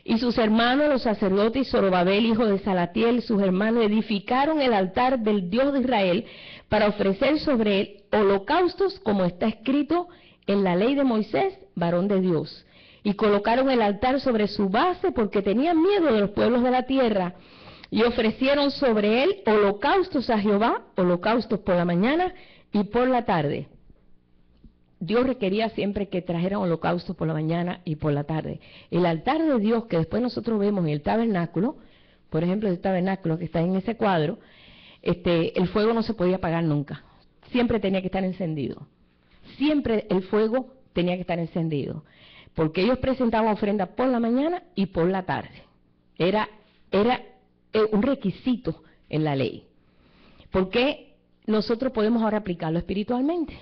y sus hermanos, los sacerdotes, y Zorobabel, hijo de Salatiel, y sus hermanos, edificaron el altar del Dios de Israel para ofrecer sobre él holocaustos, como está escrito en la ley de Moisés, varón de Dios. Y colocaron el altar sobre su base porque tenían miedo de los pueblos de la tierra. Y ofrecieron sobre él holocaustos a Jehová, holocaustos por la mañana y por la tarde. Dios requería siempre que trajeran holocaustos por la mañana y por la tarde. El altar de Dios que después nosotros vemos en el tabernáculo, por ejemplo, el tabernáculo que está en ese cuadro, el fuego no se podía apagar nunca. Siempre tenía que estar encendido. Siempre el fuego tenía que estar encendido. Porque ellos presentaban ofrenda por la mañana y por la tarde. Era un requisito en la ley. Porque nosotros podemos ahora aplicarlo espiritualmente.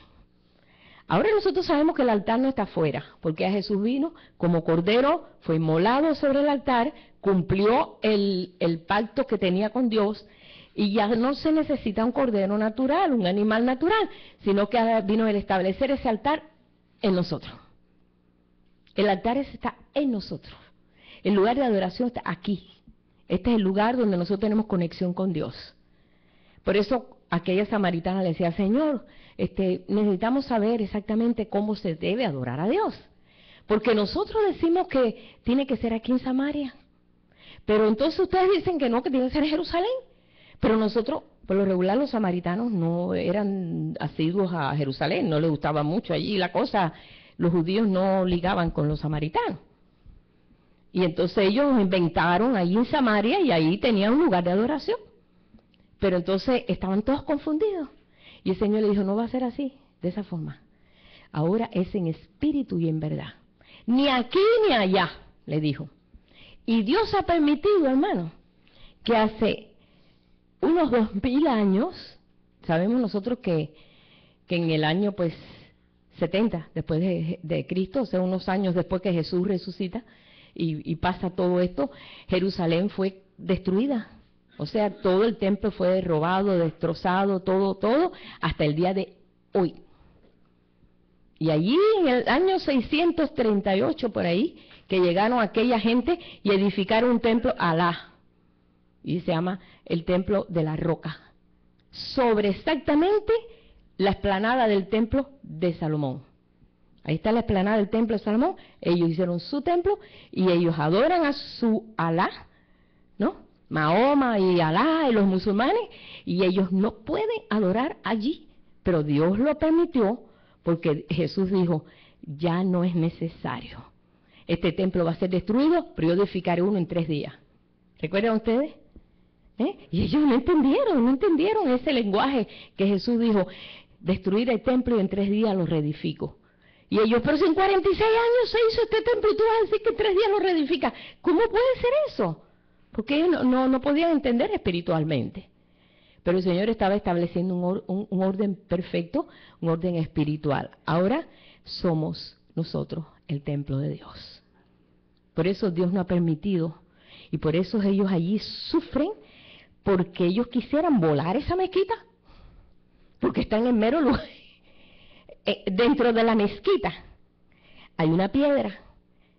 Ahora nosotros sabemos que el altar no está afuera, porque a Jesús vino como cordero, fue inmolado sobre el altar, cumplió el pacto que tenía con Dios, y ya no se necesita un cordero natural, un animal natural, sino que vino el establecer ese altar en nosotros. El altar está en nosotros. El lugar de adoración está aquí. Este es el lugar donde nosotros tenemos conexión con Dios. Por eso aquella samaritana le decía, Señor, necesitamos saber exactamente cómo se debe adorar a Dios. Porque nosotros decimos que tiene que ser aquí en Samaria. Pero entonces ustedes dicen que no, que tiene que ser en Jerusalén. Pero nosotros, por lo regular, los samaritanos no eran asiduos a Jerusalén, no les gustaba mucho allí la cosa. Los judíos no ligaban con los samaritanos. Y entonces ellos inventaron ahí en Samaria y ahí tenían un lugar de adoración. Pero entonces estaban todos confundidos. Y el Señor le dijo, no va a ser así, de esa forma. Ahora es en espíritu y en verdad. Ni aquí ni allá, le dijo. Y Dios ha permitido, hermano, que hace unos 2000 años, sabemos nosotros que en el año, 70 después de Cristo, o sea, unos años después que Jesús resucita y pasa todo esto, Jerusalén fue destruida. O sea, todo el templo fue robado, destrozado, todo, hasta el día de hoy. Y allí en el año 638, por ahí, que llegaron aquella gente y edificaron un templo a Alá. Y se llama el templo de la roca. Sobre exactamente la explanada del templo de Salomón. Ahí está la explanada del templo de Salomón. Ellos hicieron su templo y ellos adoran a su Alá, ¿no? Mahoma y Alá y los musulmanes, y ellos no pueden adorar allí. Pero Dios lo permitió porque Jesús dijo, ya no es necesario. Este templo va a ser destruido, pero yo edificaré uno en 3 días. ¿Recuerdan ustedes? Y ellos no entendieron ese lenguaje que Jesús dijo, destruir el templo y en 3 días lo reedifico. Y ellos, pero si en 46 años se hizo este templo y tú vas a decir que en 3 días lo reedificas. ¿Cómo puede ser eso? Porque ellos no podían entender espiritualmente. Pero el Señor estaba estableciendo un orden perfecto, un orden espiritual. Ahora somos nosotros el templo de Dios. Por eso Dios no ha permitido, y por eso ellos allí sufren, porque ellos quisieran volar esa mezquita, porque están en mero lugar. Dentro de la mezquita hay una piedra.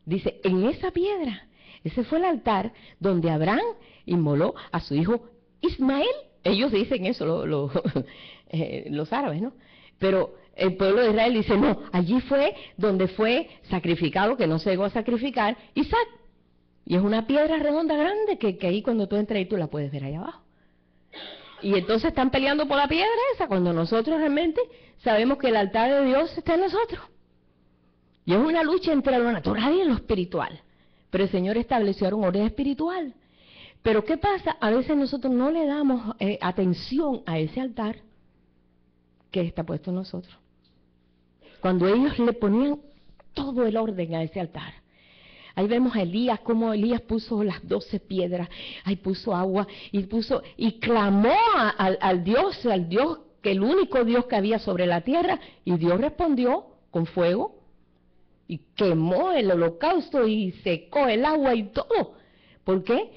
Dice, en esa piedra, ese fue el altar donde Abraham inmoló a su hijo Ismael. Ellos dicen eso, los árabes, ¿no? Pero el pueblo de Israel dice, no, allí fue donde fue sacrificado, que no se llegó a sacrificar, Isaac. Y es una piedra redonda grande que ahí cuando tú entras ahí tú la puedes ver allá abajo. Y entonces están peleando por la piedra esa, cuando nosotros realmente sabemos que el altar de Dios está en nosotros. Y es una lucha entre lo natural y lo espiritual. Pero el Señor estableció un orden espiritual. Pero ¿qué pasa? A veces nosotros no le damos atención a ese altar que está puesto en nosotros. Cuando ellos le ponían todo el orden a ese altar. Ahí vemos a Elías, cómo Elías puso las 12 piedras, ahí puso agua y clamó al Dios, que el único Dios que había sobre la tierra, y Dios respondió con fuego y quemó el holocausto y secó el agua y todo. ¿Por qué?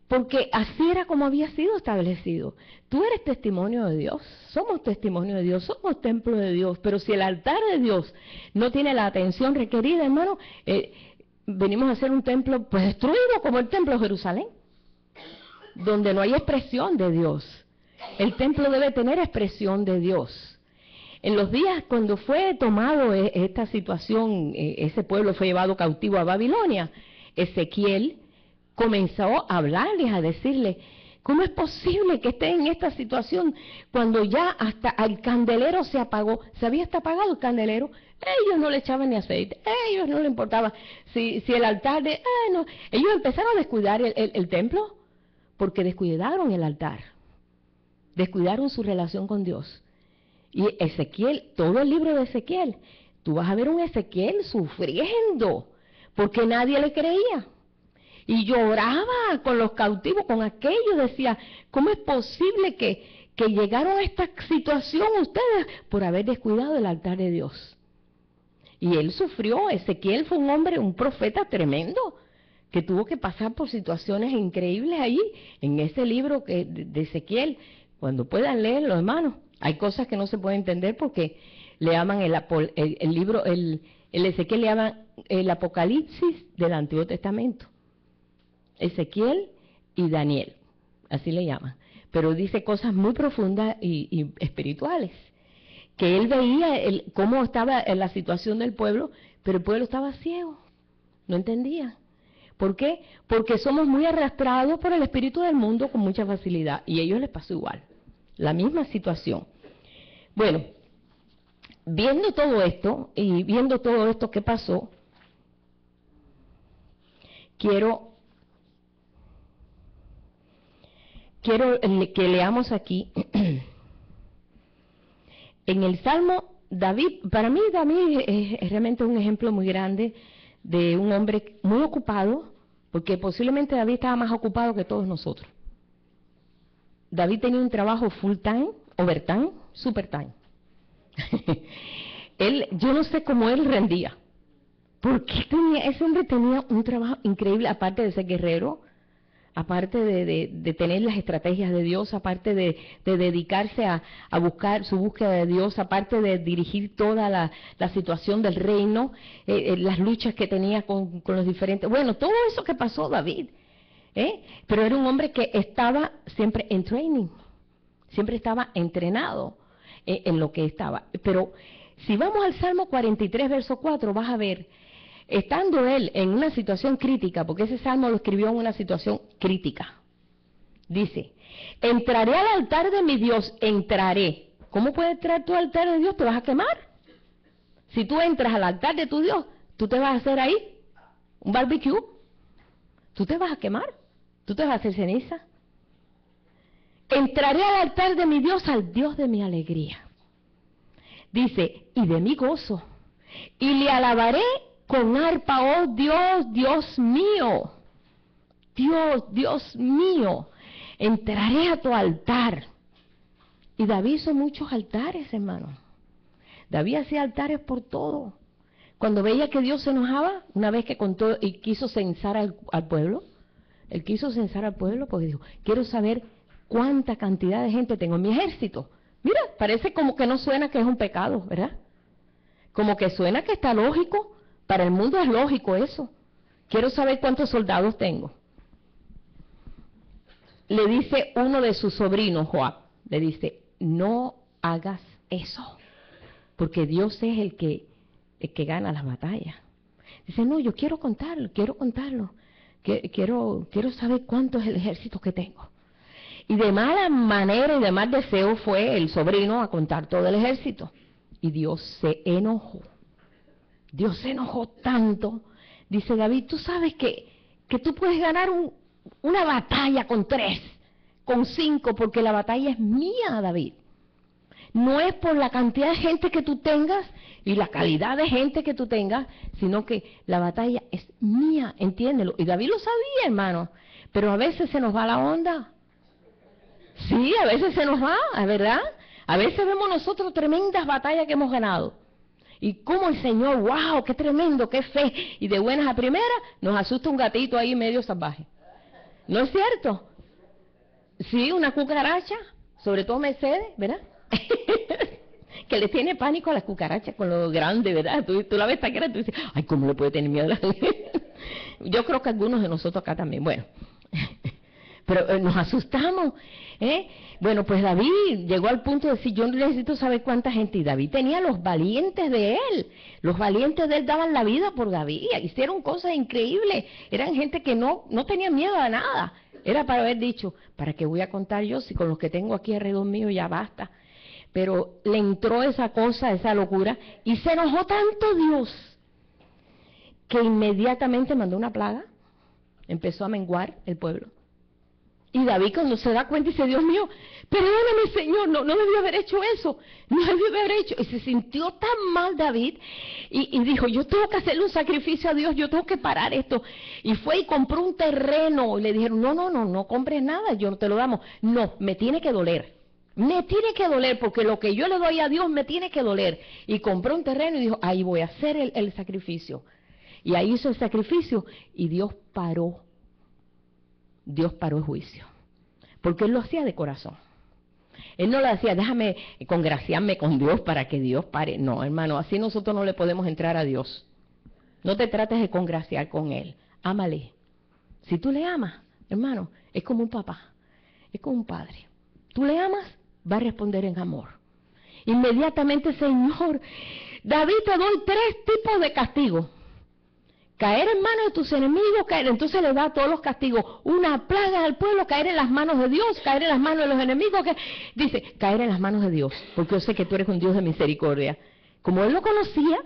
Porque así era como había sido establecido. Tú eres testimonio de Dios, somos testimonio de Dios, somos templo de Dios, pero si el altar de Dios no tiene la atención requerida, hermano, venimos a hacer un templo pues destruido como el templo de Jerusalén, donde no hay expresión de Dios. El templo debe tener expresión de Dios. En los días cuando fue tomado esta situación, ese pueblo fue llevado cautivo a Babilonia, Ezequiel comenzó a hablarles, a decirles, ¿cómo es posible que estén en esta situación cuando ya hasta el candelero se apagó? ¿Se había hasta apagado el candelero? Ellos no le echaban ni aceite, ellos no le importaba si el altar de... no. Ellos empezaron a descuidar el templo porque descuidaron el altar, descuidaron su relación con Dios. Y Ezequiel, todo el libro de Ezequiel, tú vas a ver un Ezequiel sufriendo porque nadie le creía. Y lloraba con los cautivos, con aquellos, decía, ¿cómo es posible que llegaron a esta situación ustedes por haber descuidado el altar de Dios? Y él sufrió. Ezequiel fue un hombre, un profeta tremendo, que tuvo que pasar por situaciones increíbles allí, en ese libro de Ezequiel. Cuando puedan leerlo, hermanos, hay cosas que no se pueden entender porque le llaman el libro, el Ezequiel le llaman el Apocalipsis del Antiguo Testamento. Ezequiel y Daniel, así le llaman, pero dice cosas muy profundas y espirituales, que él veía cómo estaba en la situación del pueblo, pero el pueblo estaba ciego, no entendía. ¿Por qué? Porque somos muy arrastrados por el espíritu del mundo con mucha facilidad, y a ellos les pasó igual, la misma situación. Bueno, viendo todo esto, que pasó, quiero que leamos aquí en el Salmo. David, para mí David es realmente un ejemplo muy grande de un hombre muy ocupado, porque posiblemente David estaba más ocupado que todos nosotros. David tenía un trabajo full time, overtime, super time. Yo no sé cómo él rendía, porque ese hombre tenía un trabajo increíble, aparte de ser guerrero, aparte de tener las estrategias de Dios, aparte de dedicarse a buscar su búsqueda de Dios, aparte de dirigir toda la situación del reino, las luchas que tenía con los diferentes... Bueno, todo eso que pasó David, pero era un hombre que estaba siempre en training, siempre estaba entrenado en lo que estaba. Pero si vamos al Salmo 43, verso 4, vas a ver... Estando él en una situación crítica, porque ese salmo lo escribió en una situación crítica, dice, entraré al altar de mi Dios, entraré. ¿Cómo puedes entrar tú al altar de Dios? ¿Te vas a quemar? Si tú entras al altar de tu Dios, ¿tú te vas a hacer ahí un barbecue? ¿Tú te vas a quemar? ¿Tú te vas a hacer ceniza? Entraré al altar de mi Dios, al Dios de mi alegría. Dice, y de mi gozo. y le alabaré con arpa, oh Dios, Dios mío. Dios, Dios mío, entraré a tu altar. Y David hizo muchos altares, hermano. David hacía altares por todo. Cuando veía que Dios se enojaba, una vez que contó y quiso censar al pueblo, él quiso censar al pueblo porque dijo, quiero saber cuánta cantidad de gente tengo en mi ejército. Mira, parece como que no suena que es un pecado, ¿verdad? Como que suena que está lógico. Para el mundo es lógico eso. Quiero saber cuántos soldados tengo. Le dice uno de sus sobrinos, Joab, le dice, no hagas eso, porque Dios es el que gana las batallas. Dice, no, yo quiero contarlo, quiero saber cuánto es el ejército que tengo. Y de mala manera y de mal deseo fue el sobrino a contar todo el ejército. Y Dios se enojó. Dios se enojó tanto. Dice David, tú sabes que tú puedes ganar una batalla con 3, con 5, porque la batalla es mía, David. No es por la cantidad de gente que tú tengas y la calidad de gente que tú tengas, sino que la batalla es mía, entiéndelo. Y David lo sabía, hermano, pero a veces se nos va la onda. Sí, a veces se nos va, ¿verdad? A veces vemos nosotros tremendas batallas que hemos ganado. Y como el Señor, wow, qué tremendo, qué fe. Y de buenas a primeras nos asusta un gatito ahí medio salvaje. ¿No es cierto? Sí, una cucaracha, sobre todo Mercedes, ¿verdad? Que le tiene pánico a las cucarachas con lo grande, ¿verdad? Tú la ves tan grande y tú dices, ay, ¿cómo le puede tener miedo a la Yo creo que algunos de nosotros acá también, bueno. Pero nos asustamos, ¿eh? Bueno, pues David llegó al punto de decir, yo necesito saber cuánta gente. Y David tenía los valientes de él. Los valientes de él daban la vida por David. Hicieron cosas increíbles. Eran gente que no tenían miedo a nada. Era para haber dicho, ¿para qué voy a contar yo si con los que tengo aquí alrededor mío ya basta? Pero le entró esa cosa, esa locura, y se enojó tanto Dios que inmediatamente mandó una plaga. Empezó a menguar el pueblo. Y David cuando se da cuenta dice, Dios mío, perdóname Señor, no debió haber hecho eso, no debió haber hecho. Y se sintió tan mal David y dijo, yo tengo que hacerle un sacrificio a Dios, yo tengo que parar esto. Y fue y compró un terreno y le dijeron, no compres nada, yo no te lo damos. No, me tiene que doler porque lo que yo le doy a Dios me tiene que doler. Y compró un terreno y dijo, ahí voy a hacer el sacrificio. Y ahí hizo el sacrificio y Dios paró el juicio, porque él lo hacía de corazón. Él no lo hacía, déjame congraciarme con Dios para que Dios pare. No, hermano, así nosotros no le podemos entrar a Dios. No te trates de congraciar con Él, ámale. Si tú le amas, hermano, es como un papá, es como un padre. Tú le amas, va a responder en amor. Inmediatamente, Señor, David, te doy 3 tipos de castigo. Caer en manos de tus enemigos, entonces le da todos los castigos. Una plaga al pueblo, caer en las manos de Dios, caer en las manos de los enemigos. Dice, caer en las manos de Dios, porque yo sé que tú eres un Dios de misericordia. Como él lo conocía,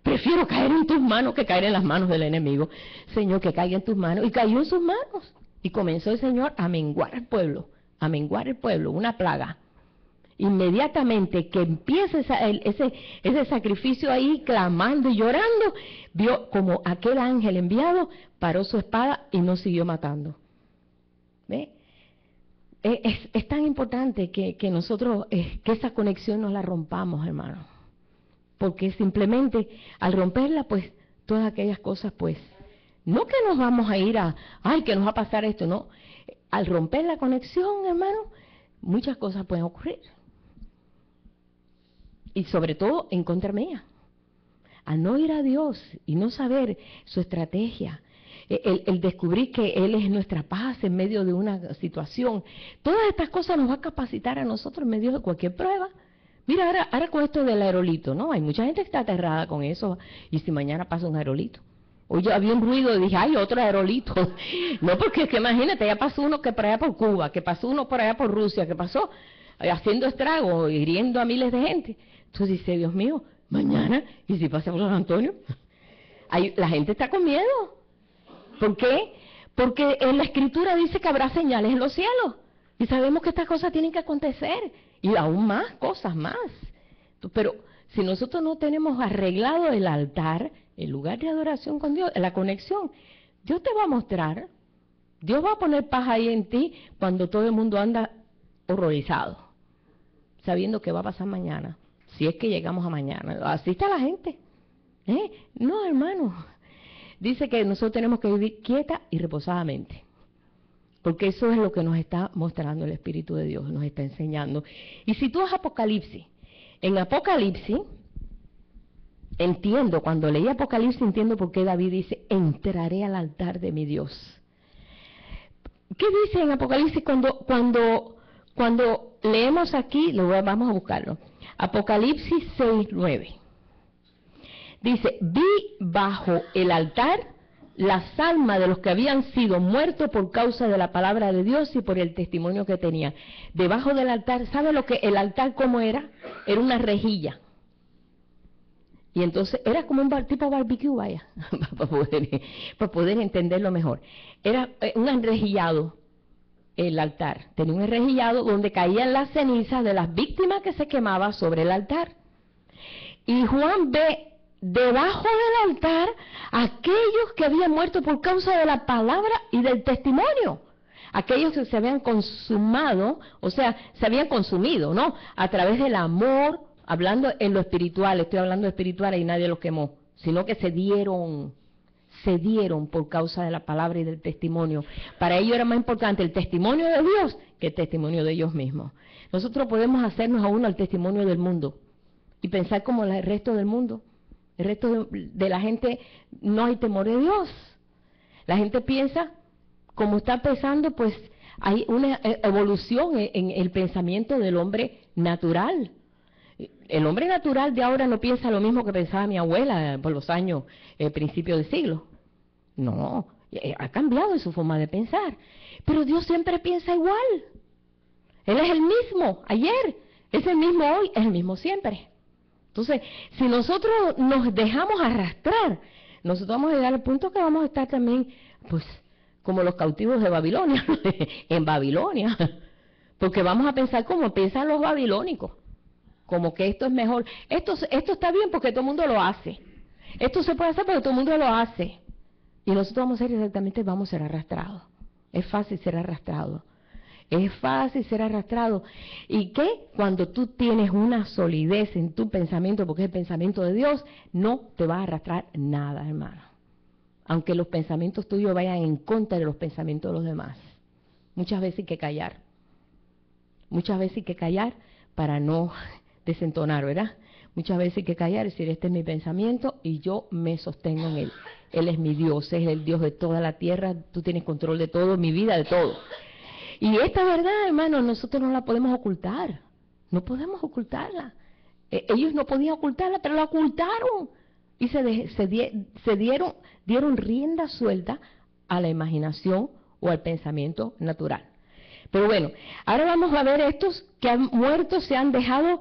prefiero caer en tus manos que caer en las manos del enemigo. Señor, que caiga en tus manos. Y cayó en sus manos. Y comenzó el Señor a menguar el pueblo, una plaga. Inmediatamente que empieza ese sacrificio ahí, clamando y llorando, vio como aquel ángel enviado paró su espada y no siguió matando. ¿Ve? Es tan importante que nosotros, que esa conexión no la rompamos, hermano. Porque simplemente al romperla, pues, todas aquellas cosas, pues, no que nos vamos a ir ay, que nos va a pasar esto, no. Al romper la conexión, hermano, muchas cosas pueden ocurrir. Y sobre todo en contra mía. Al no ir a Dios y no saber su estrategia, el descubrir que Él es nuestra paz en medio de una situación, todas estas cosas nos va a capacitar a nosotros en medio de cualquier prueba. Mira, ahora con esto del aerolito, ¿no? Hay mucha gente que está aterrada con eso. Y si mañana pasa un aerolito. Hoy había un ruido y dije, ay, otro aerolito. No, porque es que imagínate, ya pasó uno que por allá por Cuba, que pasó uno por allá por Rusia, que pasó haciendo estragos, hiriendo a miles de gente. Entonces dice, Dios mío, mañana, ¿y si pasa por San Antonio? La gente está con miedo. ¿Por qué? Porque en la Escritura dice que habrá señales en los cielos. Y sabemos que estas cosas tienen que acontecer. Y aún más, cosas más. Pero si nosotros no tenemos arreglado el altar, el lugar de adoración con Dios, la conexión, Dios te va a mostrar, Dios va a poner paz ahí en ti cuando todo el mundo anda horrorizado, sabiendo que va a pasar mañana, si es que llegamos a mañana. Así está la gente. No, hermano. Dice que nosotros tenemos que vivir quieta y reposadamente, porque eso es lo que nos está mostrando el Espíritu de Dios, nos está enseñando. Y si tú vas a Apocalipsis, en Apocalipsis, cuando leí Apocalipsis entiendo por qué David dice, entraré al altar de mi Dios. ¿Qué dice en Apocalipsis cuando leemos aquí? Vamos a buscarlo. Apocalipsis 6:9. Dice, vi bajo el altar las almas de los que habían sido muertos por causa de la palabra de Dios y por el testimonio que tenían. Debajo del altar, ¿sabe lo que el altar cómo era? Era una rejilla. Y entonces era como un tipo barbecue, vaya, para poder entenderlo mejor. Era un enrejillado el altar. Tenía un enrejillado donde caían las cenizas de las víctimas que se quemaban sobre el altar. Y Juan ve debajo del altar aquellos que habían muerto por causa de la palabra y del testimonio, aquellos que se habían consumado, o sea, se habían consumido, ¿no? A través del amor, hablando en lo espiritual, estoy hablando de espiritual y nadie los quemó, sino que se dieron por causa de la palabra y del testimonio. Para ellos era más importante el testimonio de Dios que el testimonio de ellos mismos. Nosotros podemos hacernos a uno al testimonio del mundo y pensar como el resto del mundo. El resto de la gente no hay temor de Dios. La gente piensa, como está pensando, pues hay una evolución en el pensamiento del hombre natural. El hombre natural de ahora no piensa lo mismo que pensaba mi abuela por los años, principios del siglo. No, ha cambiado en su forma de pensar. Pero Dios siempre piensa igual. Él es el mismo ayer, es el mismo hoy, es el mismo siempre. Entonces, si nosotros nos dejamos arrastrar, nosotros vamos a llegar al punto que vamos a estar también, pues, como los cautivos de Babilonia, en Babilonia, porque vamos a pensar como piensan los babilónicos, como que esto es mejor. Esto está bien porque todo el mundo lo hace. Esto se puede hacer porque todo el mundo lo hace. Y nosotros vamos a ser exactamente, vamos a ser arrastrados. Es fácil ser arrastrado. Es fácil ser arrastrado. ¿Y qué? Cuando tú tienes una solidez en tu pensamiento, porque es el pensamiento de Dios, no te va a arrastrar nada, hermano. Aunque los pensamientos tuyos vayan en contra de los pensamientos de los demás. Muchas veces hay que callar. Muchas veces hay que callar para no desentonar, ¿verdad? Muchas veces hay que callar y decir, este es mi pensamiento y yo me sostengo en él. Él es mi Dios, es el Dios de toda la tierra, tú tienes control de todo, mi vida, de todo. Y esta verdad, hermano, nosotros no la podemos ocultar. No podemos ocultarla. Ellos no podían ocultarla, pero la ocultaron. Y dieron rienda suelta a la imaginación o al pensamiento natural. Pero bueno, ahora vamos a ver estos que han muerto, se han dejado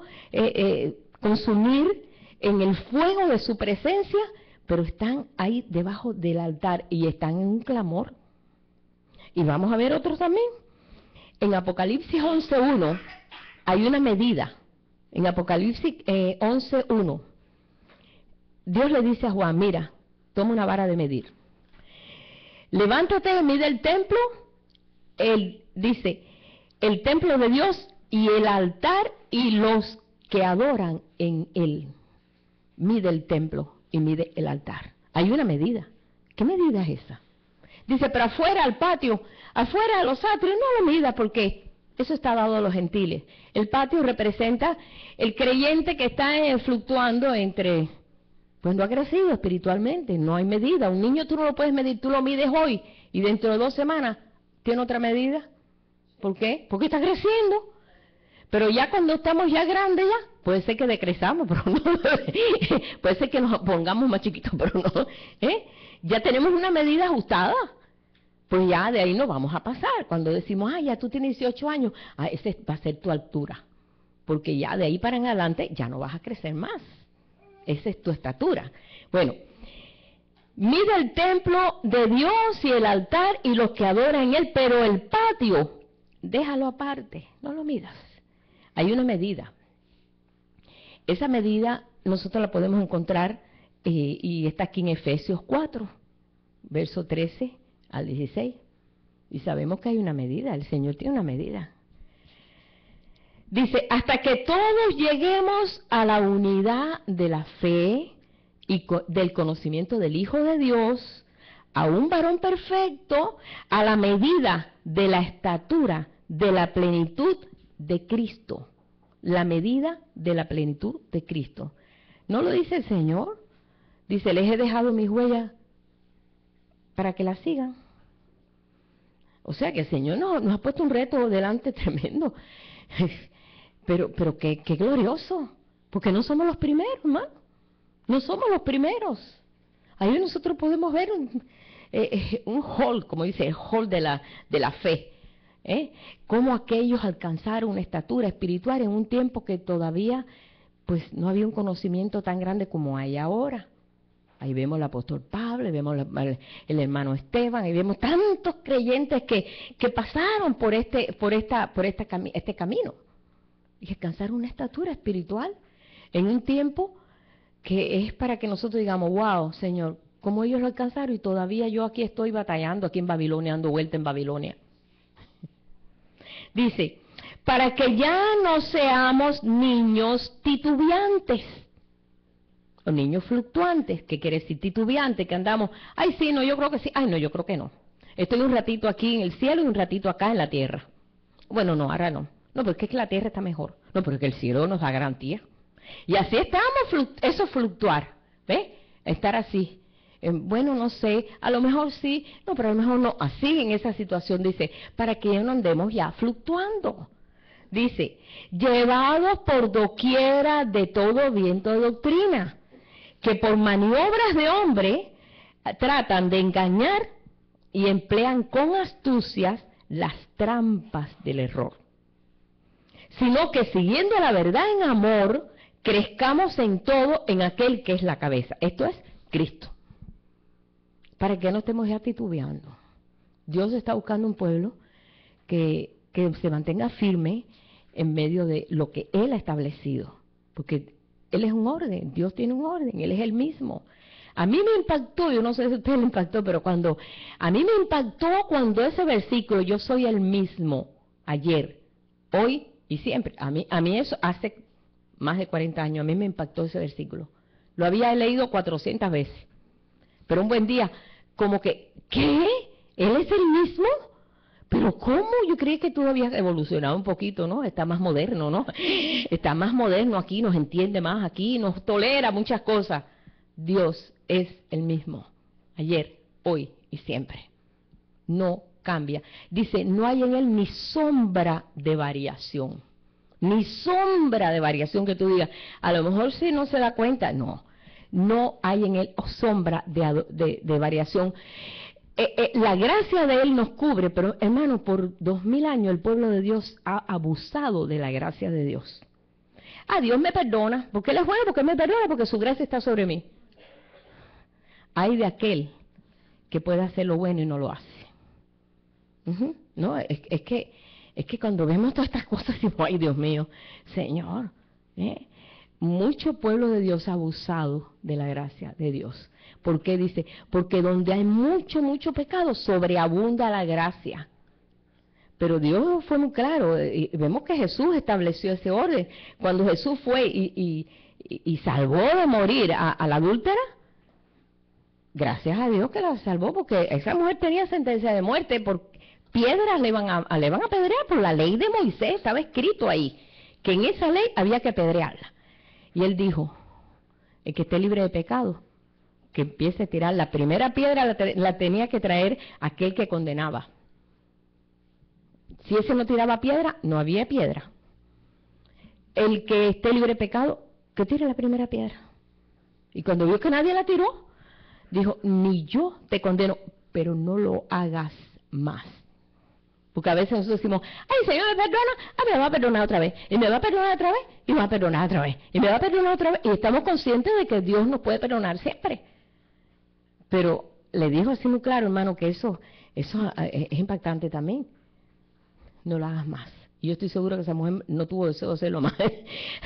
consumir en el fuego de su presencia, pero están ahí debajo del altar y están en un clamor. Y vamos a ver otros también. En Apocalipsis 11:1 hay una medida. En Apocalipsis 11:1 Dios le dice a Juan, mira, toma una vara de medir. Levántate y mide el templo. Él dice, el templo de Dios y el altar y los que adoran en él. Mide el templo y mide el altar. Hay una medida. ¿Qué medida es esa? Dice, pero afuera al patio, afuera a los atrios, no lo mida porque eso está dado a los gentiles. El patio representa el creyente que está fluctuando entre, pues no ha crecido espiritualmente, no hay medida. Un niño tú no lo puedes medir, tú lo mides hoy y dentro de 2 semanas tiene otra medida. ¿Por qué? Porque está creciendo. Pero ya cuando estamos ya grandes ya, puede ser que decrezamos, pero no. Puede ser que nos pongamos más chiquitos, pero no. Ya tenemos una medida ajustada. Pues ya de ahí no vamos a pasar. Cuando decimos, ya tú tienes 18 años, esa va a ser tu altura. Porque ya de ahí para en adelante ya no vas a crecer más. Esa es tu estatura. Bueno, mide el templo de Dios y el altar y los que adoran en él, pero el patio, déjalo aparte, no lo midas. Hay una medida. Esa medida nosotros la podemos encontrar, y está aquí en Efesios 4, verso 13 al 16. Y sabemos que hay una medida, el Señor tiene una medida. Dice, hasta que todos lleguemos a la unidad de la fe y del conocimiento del Hijo de Dios, a un varón perfecto, a la medida de la estatura de la plenitud de Cristo. La medida de la plenitud de Cristo. ¿No lo dice el Señor? Dice, les he dejado mis huellas para que las sigan. O sea que el Señor nos ha puesto un reto delante tremendo. Pero qué glorioso. Porque no somos los primeros, hermano. No somos los primeros. Ahí nosotros podemos ver un hall, como dice, el hall de la fe. Cómo aquellos alcanzaron una estatura espiritual en un tiempo que todavía pues no había un conocimiento tan grande como hay ahora. Ahí vemos al apóstol Pablo, ahí vemos el hermano Esteban, ahí vemos tantos creyentes que pasaron por este camino y alcanzaron una estatura espiritual en un tiempo que es para que nosotros digamos, wow, Señor, cómo ellos lo alcanzaron y todavía yo aquí estoy batallando aquí en Babilonia, dando vuelta en Babilonia. Dice, para que ya no seamos niños titubeantes. O niños fluctuantes, ¿qué quiere decir? Titubeantes, que andamos, ay sí, no, yo creo que sí, ay no, yo creo que no. Estoy un ratito aquí en el cielo y un ratito acá en la tierra. Bueno, no, ahora no. No, porque es que la tierra está mejor. No, porque el cielo nos da garantía. Y así estamos, eso fluctuar, ¿ves? Estar así. Bueno, no sé, a lo mejor sí, no, pero a lo mejor no. Así en esa situación dice, para que no andemos ya fluctuando. Dice, llevados por doquiera de todo viento de doctrina, que por maniobras de hombre tratan de engañar y emplean con astucias las trampas del error. Sino que siguiendo la verdad en amor, crezcamos en todo en aquel que es la cabeza. Esto es Cristo. Para que no estemos ya titubeando. Dios está buscando un pueblo que se mantenga firme en medio de lo que Él ha establecido. Porque Él es un orden, Dios tiene un orden, Él es el mismo. A mí me impactó, yo no sé si a usted le impactó, pero a mí me impactó cuando ese versículo, yo soy el mismo, ayer, hoy y siempre. A mí eso hace más de 40 años, a mí me impactó ese versículo. Lo había leído 400 veces. Pero un buen día, como que, ¿qué? ¿Él es el mismo? Pero ¿cómo? Yo creí que tú habías evolucionado un poquito, ¿no? Está más moderno, ¿no? Está más moderno aquí, nos entiende más aquí, nos tolera muchas cosas. Dios es el mismo, ayer, hoy y siempre. No cambia. Dice, no hay en Él ni sombra de variación. Ni sombra de variación que tú digas. A lo mejor si no se da cuenta, no. No hay en Él sombra de variación. La gracia de Él nos cubre, pero hermano, por 2000 años el pueblo de Dios ha abusado de la gracia de Dios. Dios me perdona, porque Él es bueno, porque me perdona, porque su gracia está sobre mí. Hay de aquel que puede hacer lo bueno y no lo hace. No, es que cuando vemos todas estas cosas, decimos, ay Dios mío, Señor, mucho pueblo de Dios ha abusado de la gracia de Dios. ¿Por qué? Dice, porque donde hay mucho pecado, sobreabunda la gracia. Pero Dios fue muy claro, y vemos que Jesús estableció ese orden. Cuando Jesús fue y salvó de morir a la adúltera, gracias a Dios que la salvó, porque esa mujer tenía sentencia de muerte, por piedras le van a apedrear por la ley de Moisés, estaba escrito ahí, que en esa ley había que apedrearla. Y él dijo, el que esté libre de pecado, que empiece a tirar la primera piedra, la tenía que traer aquel que condenaba. Si ese no tiraba piedra, no había piedra. El que esté libre de pecado, que tire la primera piedra. Y cuando vio que nadie la tiró, dijo, ni yo te condeno, pero no lo hagas más. Porque a veces nosotros decimos, ay, Señor me perdona, me va a perdonar otra vez, y me va a perdonar otra vez, y me va a perdonar otra vez, y me va a perdonar otra vez, y estamos conscientes de que Dios nos puede perdonar siempre. Pero le dijo así muy claro, hermano, que eso es impactante también. No lo hagas más. Y yo estoy segura que esa mujer no tuvo deseo de hacerlo más.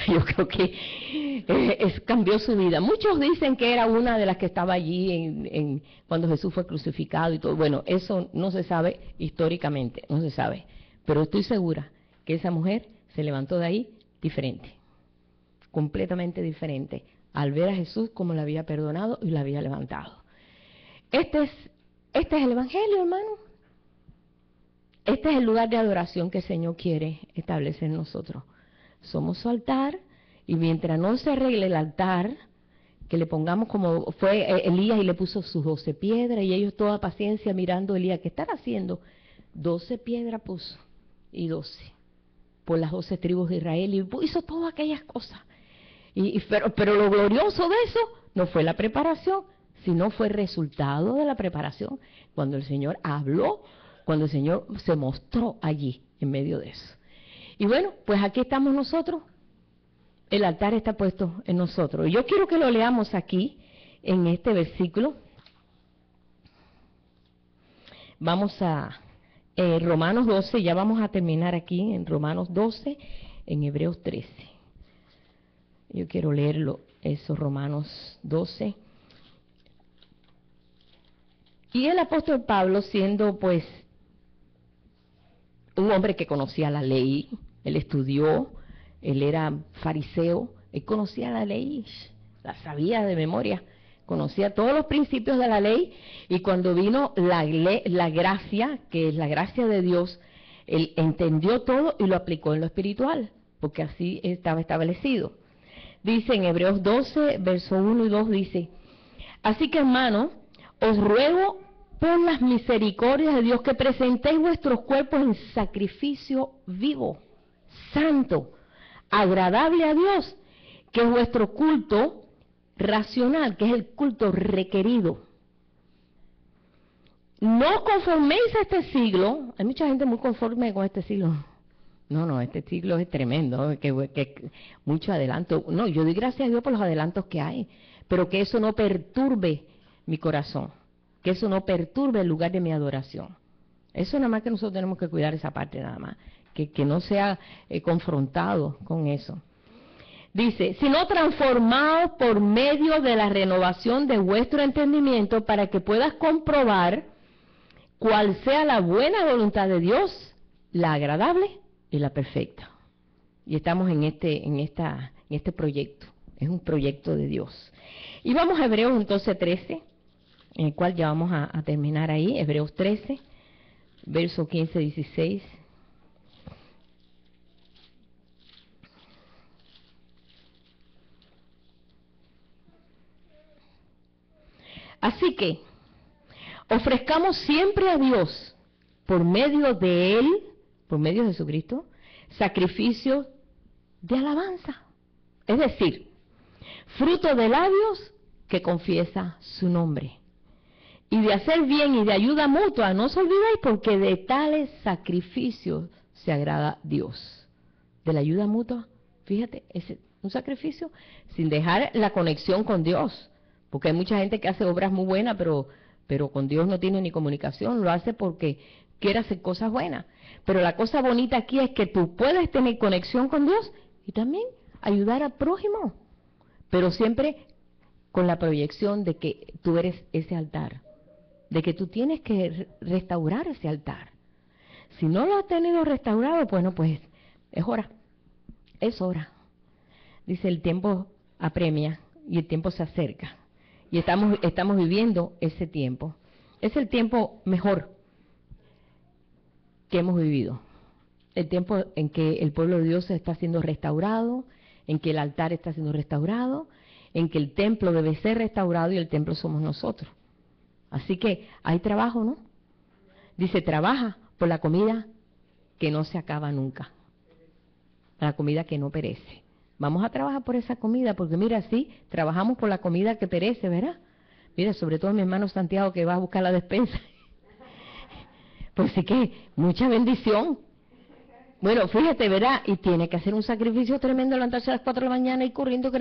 Yo creo que cambió su vida. Muchos dicen que era una de las que estaba allí cuando Jesús fue crucificado y todo. Bueno, eso no se sabe históricamente, no se sabe. Pero estoy segura que esa mujer se levantó de ahí diferente, completamente diferente, al ver a Jesús como la había perdonado y la había levantado. Este es el Evangelio, hermano. Este es el lugar de adoración que el Señor quiere establecer en nosotros. Somos su altar, y mientras no se arregle el altar, que le pongamos como fue Elías y le puso sus 12 piedras, y ellos toda paciencia mirando a Elías, ¿qué están haciendo? 12 piedras puso, y 12, por las 12 tribus de Israel, y hizo todas aquellas cosas. Pero lo glorioso de eso no fue la preparación, sino fue el resultado de la preparación, cuando el Señor habló, cuando el Señor se mostró allí, en medio de eso. Y bueno, pues aquí estamos nosotros, el altar está puesto en nosotros. Y yo quiero que lo leamos aquí, en este versículo. Vamos a Romanos 12, ya vamos a terminar aquí, en Romanos 12, en Hebreos 13. Yo quiero leerlo, eso, Romanos 12. Y el apóstol Pablo, siendo pues un hombre que conocía la ley, él estudió, él era fariseo, él conocía la ley, la sabía de memoria, conocía todos los principios de la ley, y cuando vino la gracia, que es la gracia de Dios, él entendió todo y lo aplicó en lo espiritual, porque así estaba establecido. Dice en Hebreos 12, verso 1 y 2, dice: así que, hermanos, os ruego por las misericordias de Dios que presentéis vuestros cuerpos en sacrificio vivo, santo, agradable a Dios, que es vuestro culto racional, que es el culto requerido. No conforméis a este siglo. Hay mucha gente muy conforme con este siglo. No, este siglo es tremendo, que mucho adelanto. No, yo doy gracias a Dios por los adelantos que hay, pero que eso no perturbe mi corazón, que eso no perturbe el lugar de mi adoración. Eso nada más que nosotros tenemos que cuidar esa parte nada más, que no sea confrontado con eso. Dice, sino transformados por medio de la renovación de vuestro entendimiento, para que puedas comprobar cuál sea la buena voluntad de Dios, la agradable y la perfecta. Y estamos en este proyecto, es un proyecto de Dios. Y vamos a Hebreos entonces 13, en el cual ya vamos a terminar ahí, Hebreos 13, verso 15-16. Así que, ofrezcamos siempre a Dios, por medio de Él, por medio de Jesucristo, sacrificio de alabanza. Es decir, fruto de labios que confiesa su nombre. Y de hacer bien y de ayuda mutua, no os olvidéis, porque de tales sacrificios se agrada Dios. De la ayuda mutua, fíjate, es un sacrificio sin dejar la conexión con Dios. Porque hay mucha gente que hace obras muy buenas, pero con Dios no tiene ni comunicación, lo hace porque quiere hacer cosas buenas. Pero la cosa bonita aquí es que tú puedes tener conexión con Dios y también ayudar al prójimo, pero siempre con la proyección de que tú eres ese altar, de que tú tienes que restaurar ese altar. Si no lo has tenido restaurado, bueno, pues es hora, es hora. Dice, el tiempo apremia y el tiempo se acerca. Y estamos viviendo ese tiempo. Es el tiempo mejor que hemos vivido. El tiempo en que el pueblo de Dios está siendo restaurado, en que el altar está siendo restaurado, en que el templo debe ser restaurado y el templo somos nosotros. Así que hay trabajo, ¿no? Dice, trabaja por la comida que no se acaba nunca, la comida que no perece. Vamos a trabajar por esa comida, porque mira, sí, trabajamos por la comida que perece, ¿verdad? Mira, sobre todo mi hermano Santiago, que va a buscar la despensa. Pues sí que, mucha bendición. Bueno, fíjate, ¿verdad? Y tiene que hacer un sacrificio tremendo, levantarse a las 4 de la mañana y corriendo.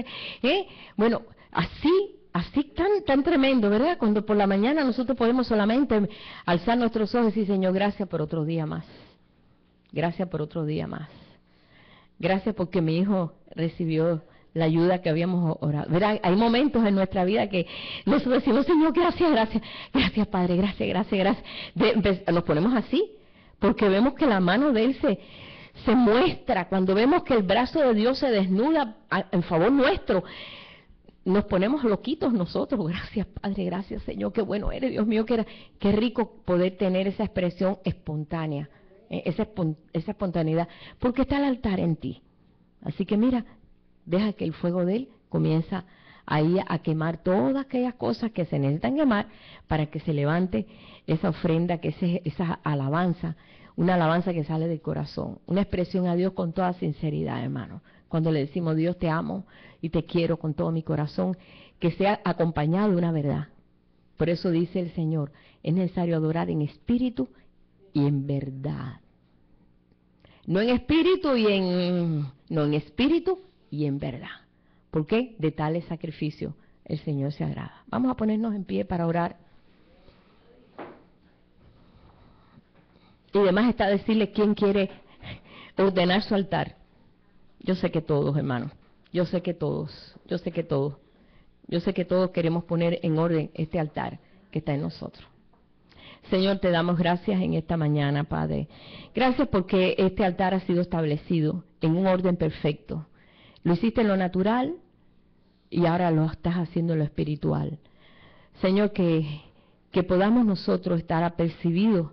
Bueno, así tan tremendo, ¿verdad? Cuando por la mañana nosotros podemos solamente alzar nuestros ojos y decir, Señor, gracias por otro día más. gracias por otro día más. Gracias porque mi hijo recibió la ayuda que habíamos orado. Verá, hay momentos en nuestra vida que nosotros decimos, Señor, gracias, gracias, gracias Padre, gracias, gracias, gracias. Nos ponemos así, porque vemos que la mano de Él se muestra, cuando vemos que el brazo de Dios se desnuda en favor nuestro, nos ponemos loquitos nosotros. Gracias Padre, gracias Señor, qué bueno eres, Dios mío, qué rico poder tener esa expresión espontánea, esa espontaneidad, porque está el altar en ti. Así que mira, deja que el fuego de Él comienza ahí a quemar todas aquellas cosas que se necesitan quemar para que se levante esa ofrenda, que esa alabanza, una alabanza que sale del corazón, una expresión a Dios con toda sinceridad, hermano. Cuando le decimos, Dios, te amo y te quiero con todo mi corazón, que sea acompañado de una verdad. Por eso dice el Señor, es necesario adorar en espíritu y en verdad. No en espíritu no en espíritu y en verdad. ¿Por qué? De tales sacrificios el Señor se agrada. Vamos a ponernos en pie para orar. Y además está decirle quién quiere ordenar su altar. Yo sé que todos, hermanos. Yo sé que todos queremos poner en orden este altar que está en nosotros. Señor, te damos gracias en esta mañana, Padre. Gracias porque este altar ha sido establecido en un orden perfecto. Lo hiciste en lo natural y ahora lo estás haciendo en lo espiritual. Señor, que podamos nosotros estar apercibidos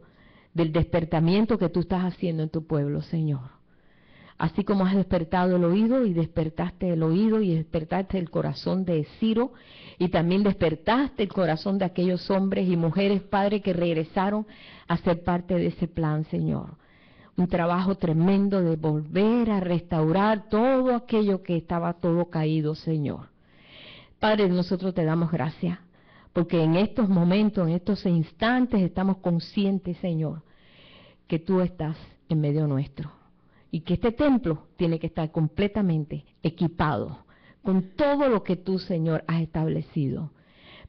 del despertamiento que tú estás haciendo en tu pueblo, Señor. Así como has despertado el oído y despertaste el oído y despertaste el corazón de Ciro y también despertaste el corazón de aquellos hombres y mujeres, Padre, que regresaron a ser parte de ese plan, Señor. Un trabajo tremendo de volver a restaurar todo aquello que estaba todo caído, Señor. Padre, nosotros te damos gracias porque en estos momentos, en estos instantes estamos conscientes, Señor, que tú estás en medio nuestro. Y que este templo tiene que estar completamente equipado con todo lo que tú, Señor, has establecido.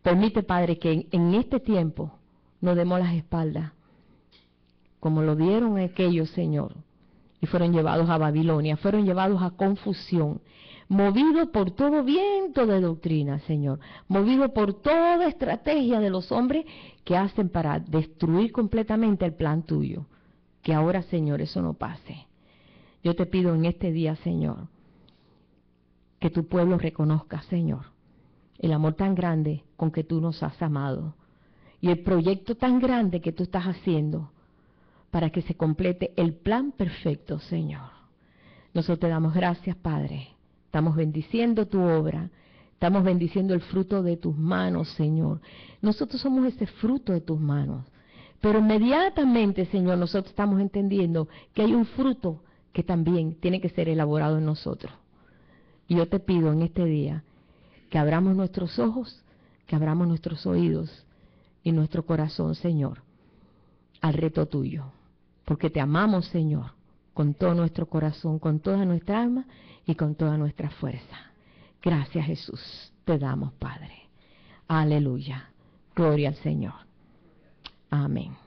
Permite, Padre, que en este tiempo no demos las espaldas, como lo dieron aquellos, Señor, y fueron llevados a Babilonia, fueron llevados a confusión, movidos por todo viento de doctrina, Señor, movidos por toda estrategia de los hombres que hacen para destruir completamente el plan tuyo. Que ahora, Señor, eso no pase. Yo te pido en este día, Señor, que tu pueblo reconozca, Señor, el amor tan grande con que tú nos has amado y el proyecto tan grande que tú estás haciendo para que se complete el plan perfecto, Señor. Nosotros te damos gracias, Padre. Estamos bendiciendo tu obra, estamos bendiciendo el fruto de tus manos, Señor. Nosotros somos ese fruto de tus manos. Pero inmediatamente, Señor, nosotros estamos entendiendo que hay un fruto que también tiene que ser elaborado en nosotros. Y yo te pido en este día que abramos nuestros ojos, que abramos nuestros oídos y nuestro corazón, Señor, al reto tuyo. Porque te amamos, Señor, con todo nuestro corazón, con toda nuestra alma y con toda nuestra fuerza. Gracias, Jesús, te damos, Padre. Aleluya. Gloria al Señor. Amén.